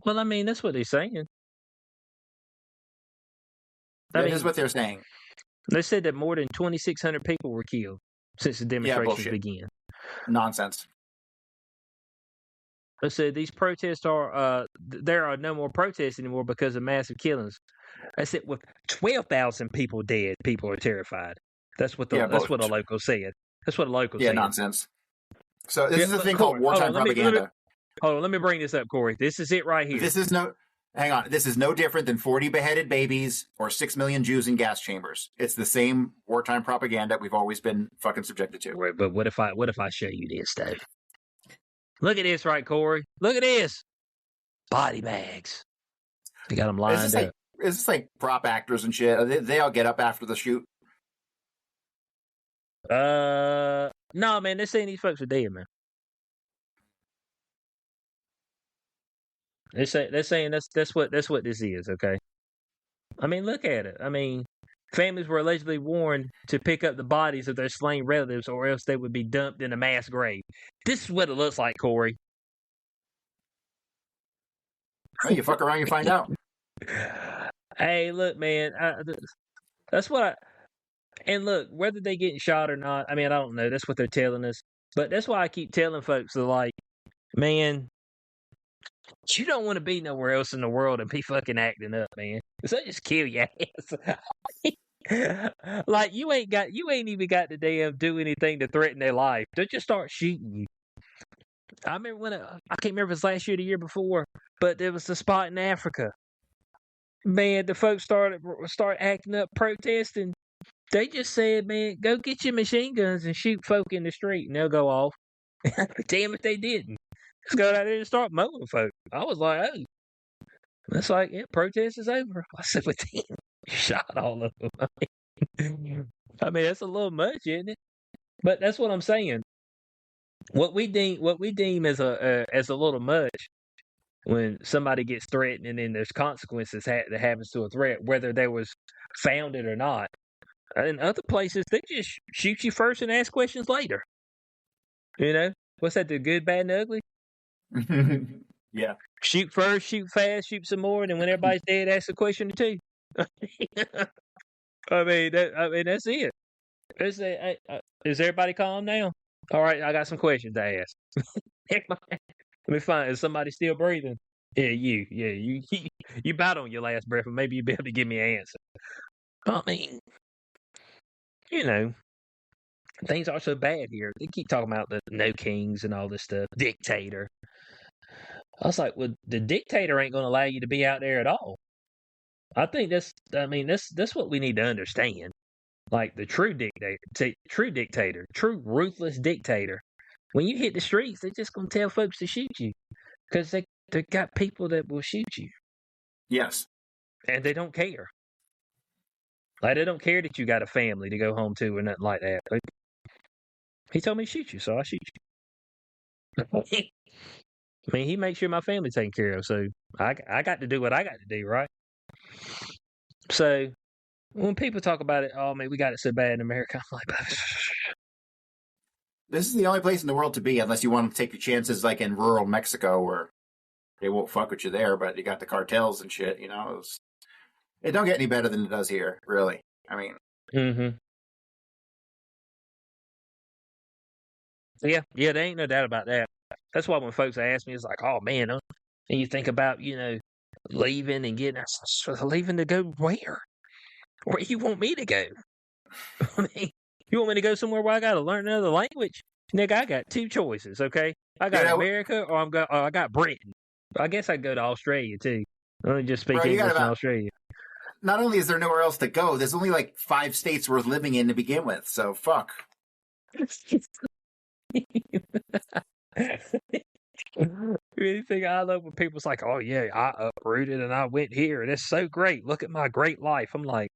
Well, I mean, that's what they're saying. That is what they're saying. They said that more than 2,600 people were killed since the demonstrations began. Nonsense. They said these protests are, there are no more protests anymore because of massive killings. I said with 12,000 people dead, people are terrified. That's what the local said. That's what a local said. Yeah, nonsense. So this is a thing called wartime propaganda. Hold on, let me bring this up, Corey. This is it right here. Hang on. This is no different than 40 beheaded babies or 6 million Jews in gas chambers. It's the same wartime propaganda we've always been fucking subjected to. Right, but what if I show you this, Dave? Look at this, right, Corey? Look at this. Body bags. They got them lined up. Is this like prop actors and shit? They all get up after the shoot? No, man. They're saying these folks are dead, man. They're saying that's what this is, okay? I mean, look at it. I mean, families were allegedly warned to pick up the bodies of their slain relatives or else they would be dumped in a mass grave. This is what it looks like, Corey. Well, you fuck around, you find out. Hey, look, man. That's what and look, whether they getting shot or not, I mean, I don't know. That's what they're telling us. But that's why I keep telling folks, they're like, man, you don't want to be nowhere else in the world and be fucking acting up, man. So just kill your ass. Like you ain't even got to damn do anything to threaten their life. They'll just start shooting you. I remember when I can't remember if it was last year or the year before, but there was a spot in Africa. Man, the folks start acting up, protesting. They just said, man, go get your machine guns and shoot folk in the street, and they'll go off. Damn if they didn't. Just go out there and start mowing folk. I was like, oh. That's like, yeah, protest is over. I said, but damn, you shot all of them. I mean, that's a little much, isn't it? But that's what I'm saying. What we deem as a little much, when somebody gets threatened and then there's consequences that happens to a threat, whether they was founded or not. In other places, they just shoot you first and ask questions later. You know? What's that, the good, bad, and ugly? Yeah. Shoot first, shoot fast, shoot some more, and then when everybody's dead, ask a question or two. I mean, that's it. Is everybody calm now? All right, I got some questions to ask. Let me find. Is somebody still breathing? Yeah, you about on your last breath, and maybe you'll be able to give me an answer. I mean, you know, things are so bad here. They keep talking about the no kings and all this stuff. Dictator. I was like, well, the dictator ain't going to allow you to be out there at all. I think that's what we need to understand. Like the true dictator, true ruthless dictator. When you hit the streets, they're just going to tell folks to shoot you because they got people that will shoot you. Yes. And they don't care. Like, they don't care that you got a family to go home to or nothing like that. Like, he told me to shoot you, so I shoot you. I mean, he makes sure my family's taken care of, so I got to do what I got to do, right? So when people talk about it, oh man, we got it so bad in America, I'm like, this is the only place in the world to be unless you want to take your chances, like in rural Mexico, where they won't fuck with you there, but you got the cartels and shit. You know, it don't get any better than it does here, really. I mean, yeah, there ain't no doubt about that. That's why when folks ask me, it's like, oh man, and you think about, leaving and getting, leaving to go where? Where you want me to go? I mean, you want me to go somewhere where I got to learn another language? Nigga, I got two choices, okay? I got America or I got Britain. I guess I'd go to Australia too. I only just speak English in Australia. Not only is there nowhere else to go, there's only like 5 states worth living in to begin with. So fuck. Anything I love when people's like, oh yeah, I uprooted and I went here and it's so great. Look at my great life. I'm like,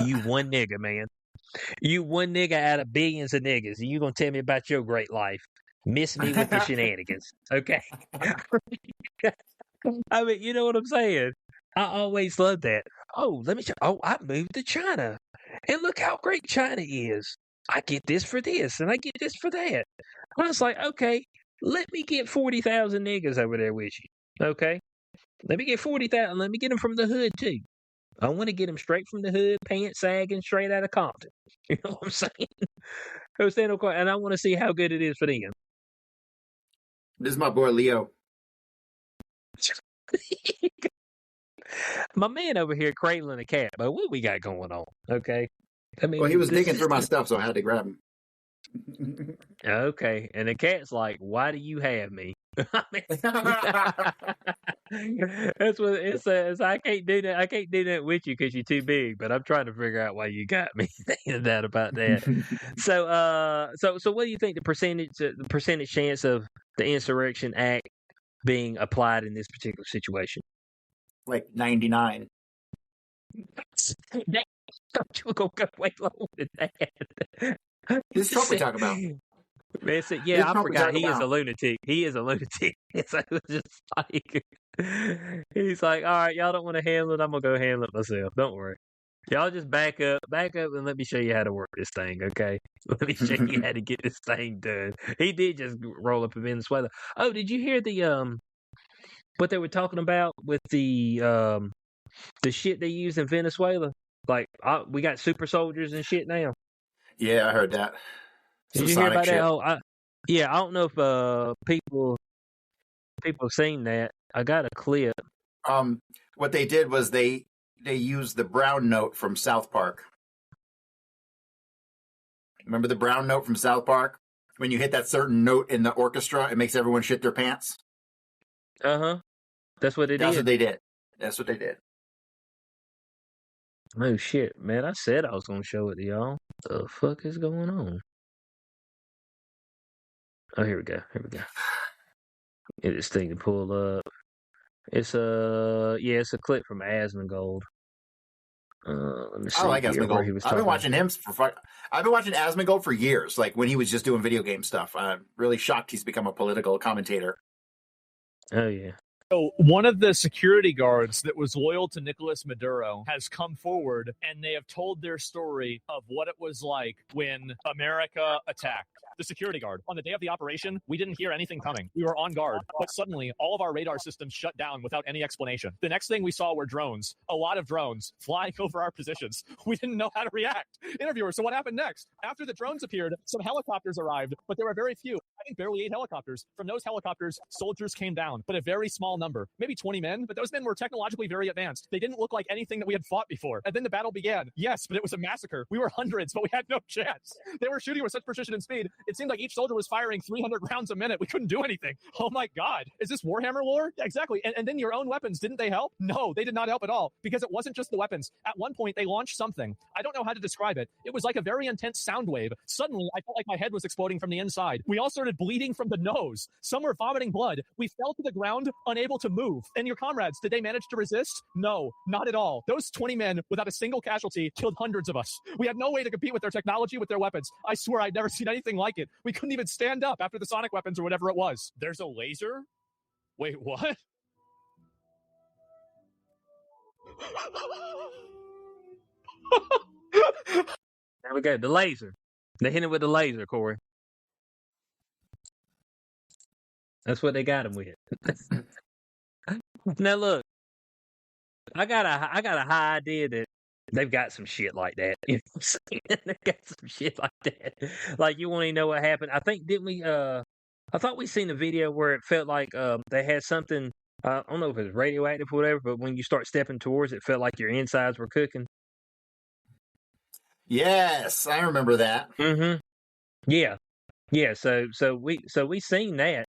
you one nigga, man. You one nigga out of billions of niggas, and you gonna tell me about your great life. Miss me with the shenanigans. Okay. I mean, you know what I'm saying? I always loved that. Oh, I moved to China. And look how great China is. I get this for this, and I get this for that. I was like, okay, let me get 40,000 niggas over there with you. Okay? Let me get 40,000. Let me get them from the hood, too. I want to get them straight from the hood, pants sagging, straight out of Compton. You know what I'm saying? And I want to see how good it is for them. This is my boy Leo. My man over here cradling a cat, but what we got going on? Okay. I mean, well, he was digging through my stuff, so I had to grab him. Okay, and the cat's like, "Why do you have me?" That's what it says. I can't do that. I can't do that with you because you're too big. But I'm trying to figure out why you got me. Thinking that about that. So what do you think the percentage chance of the Insurrection Act being applied in this particular situation? Like 99. You gonna go way lower than that. This Trump we talk about. Man said, yeah, I forgot. He is a lunatic. He is a lunatic. So it was just like, he's like, all right, y'all don't want to handle it. I'm going to go handle it myself. Don't worry. Y'all just back up, and let me show you how to work this thing, okay? Let me show you how to get this thing done. He did just roll up in Venezuela. Oh, did you hear what they were talking about with the shit they use in Venezuela? Like, we got super soldiers and shit now. Yeah, I heard that. Did you hear about that? Oh, I don't know if people have seen that. I got a clip. What they did was they used the brown note from South Park. Remember the brown note from South Park? When you hit that certain note in the orchestra, it makes everyone shit their pants. Uh-huh. That's what they did. That's what they did. That's what they did. Oh shit, man! I said I was gonna show it to y'all. What the fuck is going on? Oh, here we go. Get this thing to pull up. It's it's a clip from Asmongold. Let me see. I like Asmongold. I've been watching him I've been watching Asmongold for years. Like when he was just doing video game stuff. I'm really shocked he's become a political commentator. Oh yeah. So one of the security guards that was loyal to Nicolas Maduro has come forward, and they have told their story of what it was like when America attacked. The security guard, on the day of the operation, we didn't hear anything coming. We were on guard, but suddenly all of our radar systems shut down without any explanation. The next thing we saw were drones, a lot of drones flying over our positions. We didn't know how to react. Interviewer, so what happened next? After the drones appeared, some helicopters arrived, but there were very few. I think barely 8 helicopters. From those helicopters, soldiers came down, but a very small number, maybe 20 men, but those men were technologically very advanced. They didn't look like anything that we had fought before. And then the battle began. Yes, but it was a massacre. We were hundreds, but we had no chance. They were shooting with such precision and speed. It seemed like each soldier was firing 300 rounds a minute. We couldn't do anything. Oh my God. Is this Warhammer lore? Yeah, exactly. And then your own weapons, didn't they help? No, they did not help at all, because it wasn't just the weapons. At one point, they launched something. I don't know how to describe it. It was like a very intense sound wave. Suddenly, I felt like my head was exploding from the inside. We all started bleeding from the nose. Some were vomiting blood. We fell to the ground, unable to move. And your comrades, did they manage to resist? No, not at all. Those 20 men, without a single casualty, killed hundreds of us. We had no way to compete with their technology, with their weapons. I swear I'd never seen anything like it. We couldn't even stand up after the sonic weapons or whatever it was. There's a laser? Wait, what? There we go. The laser. They hit him with the laser, Corey. That's what they got him with. Now look, I got a high idea that they've got some shit like that. You know what I'm saying? They've got some shit like that. Like, you want to know what happened? I think, didn't we? I thought we seen a video where it felt like they had something. I don't know if it was radioactive or whatever, but when you start stepping towards it, it felt like your insides were cooking. Yes, I remember that. Mm-hmm. Yeah. So we seen that.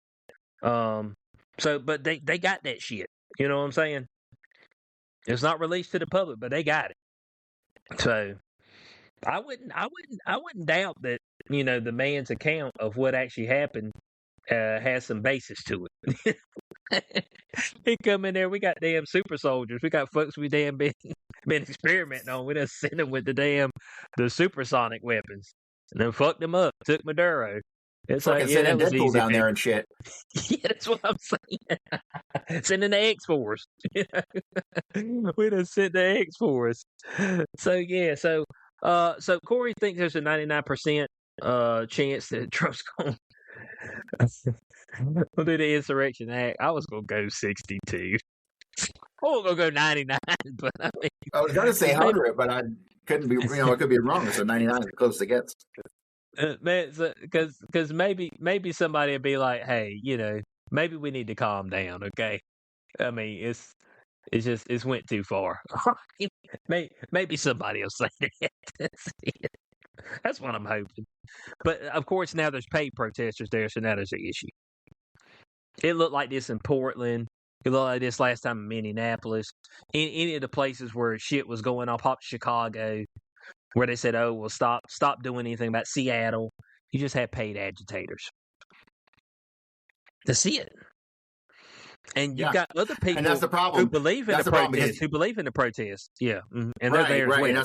But they got that shit. You know what I'm saying? It's not released to the public, but they got it. So I wouldn't doubt that, you know, the man's account of what actually happened has some basis to it. He come in there, we got damn super soldiers. We got folks we damn been experimenting on. We done sent them with the supersonic weapons. And then fucked them up, took Maduro. It's like, yeah, that was Deadpool easy down there and shit. Yeah, that's what I'm saying. Sending the X-Force. We done sent the X-Force. So, yeah, So Corey thinks there's a 99% chance that Trump's going to do the insurrection act. I was going to go 62. I was going to go 99, but I mean, I was going to say 100, but I couldn't be. I could be wrong. So 99 is close to gets. Man, because maybe somebody would be like, hey, maybe we need to calm down, okay? I mean, it's went too far. Maybe somebody will say that. That's what I'm hoping. But of course, now there's paid protesters there, so now there's an issue. It looked like this in Portland. It looked like this last time in Minneapolis. In any of the places where shit was going on, pop Chicago, where they said, "Oh, well, stop doing anything about Seattle." You just have paid agitators to see it. And you've got other people and that's the problem. who believe in the protest, who believe in the protest. Yeah. Mm-hmm. And they're there as well. And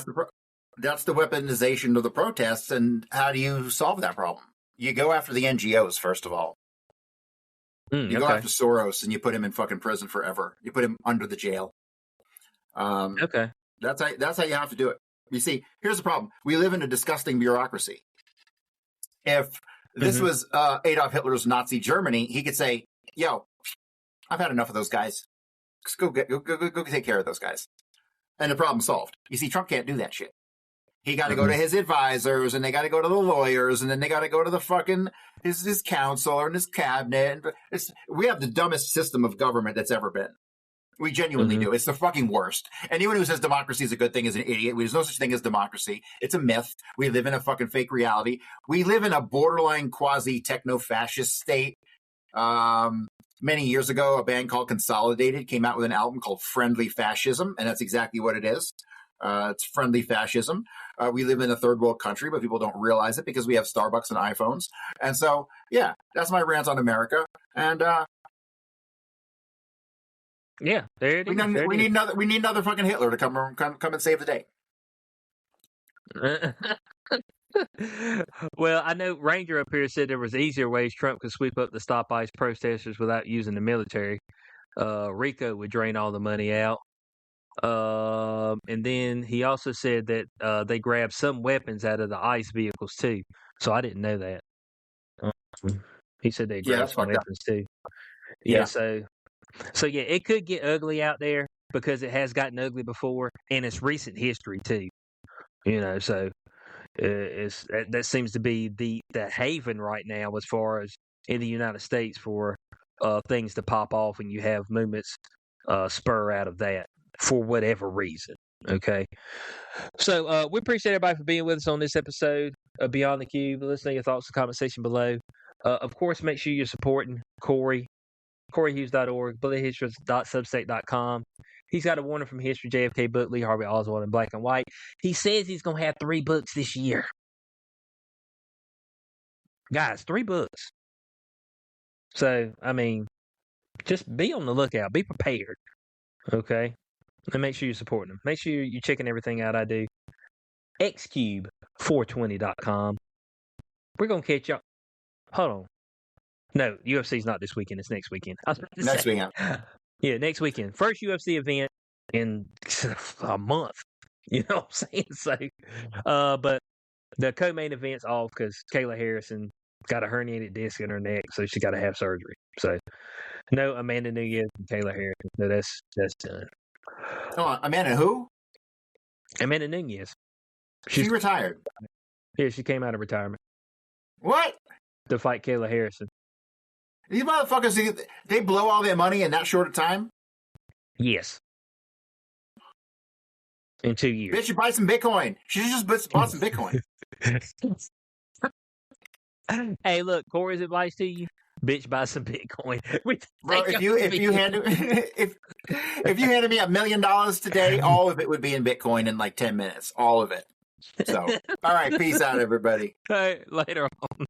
that's the weaponization of the protests. And how do you solve that problem? You go after the NGOs, first of all. You go after Soros and you put him in fucking prison forever. You put him under the jail. Okay. That's how you have to do it. You see, here's the problem. We live in a disgusting bureaucracy. If this was Adolf Hitler's Nazi Germany, he could say, yo, I've had enough of those guys. Just go take care of those guys. And the problem's solved. You see, Trump can't do that shit. He got to go to his advisors, and they got to go to the lawyers, and then they got to go to the fucking his council and his cabinet. We have the dumbest system of government that's ever been. We genuinely do. It's the fucking worst. Anyone who says democracy is a good thing is an idiot. There's no such thing as democracy. It's a myth. We live in a fucking fake reality. We live in a borderline quasi-techno-fascist state. Many years ago, a band called Consolidated came out with an album called Friendly Fascism, and that's exactly what it is. It's friendly fascism. We live in a third world country, but people don't realize it because we have Starbucks and iPhones. And so, yeah, that's my rant on America. And yeah, there it is. We need another fucking Hitler to come and save the day. Well, I know Ranger up here said there was easier ways Trump could sweep up the Stop ICE protesters without using the military. RICO would drain all the money out. And then he also said that they grabbed some weapons out of the ICE vehicles too. So I didn't know that. He said they grabbed some weapons too. Yeah. So yeah, it could get ugly out there because it has gotten ugly before, and it's recent history too. So that seems to be the haven right now as far as in the United States for things to pop off, and you have movements spur out of that for whatever reason. Okay, so we appreciate everybody for being with us on this episode of Beyond the Cube. Let us know your thoughts in the comment section below. Of course, make sure you're supporting Corey. CoreyHughes.org, bullethistory.substack.com. He's got a Warning from History, JFK book, Lee Harvey Oswald in black and white. He says he's going to have 3 books this year. Guys, 3 books. So, I mean, just be on the lookout. Be prepared. Okay? And make sure you're supporting them. Make sure you're checking everything out I do. xcube420.com. We're going to catch y'all. Hold on. No, UFC's not this weekend. It's next weekend. Next weekend. Yeah, next weekend. First UFC event in a month. You know what I'm saying? So, but the co-main event's off because Kayla Harrison got a herniated disc in her neck, so she got to have surgery. So, no Amanda Nunes and Kayla Harrison. So that's done. Oh, Amanda who? Amanda Nunes. She retired. Yeah, she came out of retirement. What? To fight Kayla Harrison. These motherfuckers, they blow all their money in that short a time? Yes. In 2 years. Bitch, you buy some Bitcoin. She just bought some Bitcoin. Hey, look, Corey's advice to you: bitch, buy some Bitcoin. Bro, if you handed me $1 million today, all of it would be in Bitcoin in like 10 minutes. All of it. So, all right, peace out, everybody. All right, later on.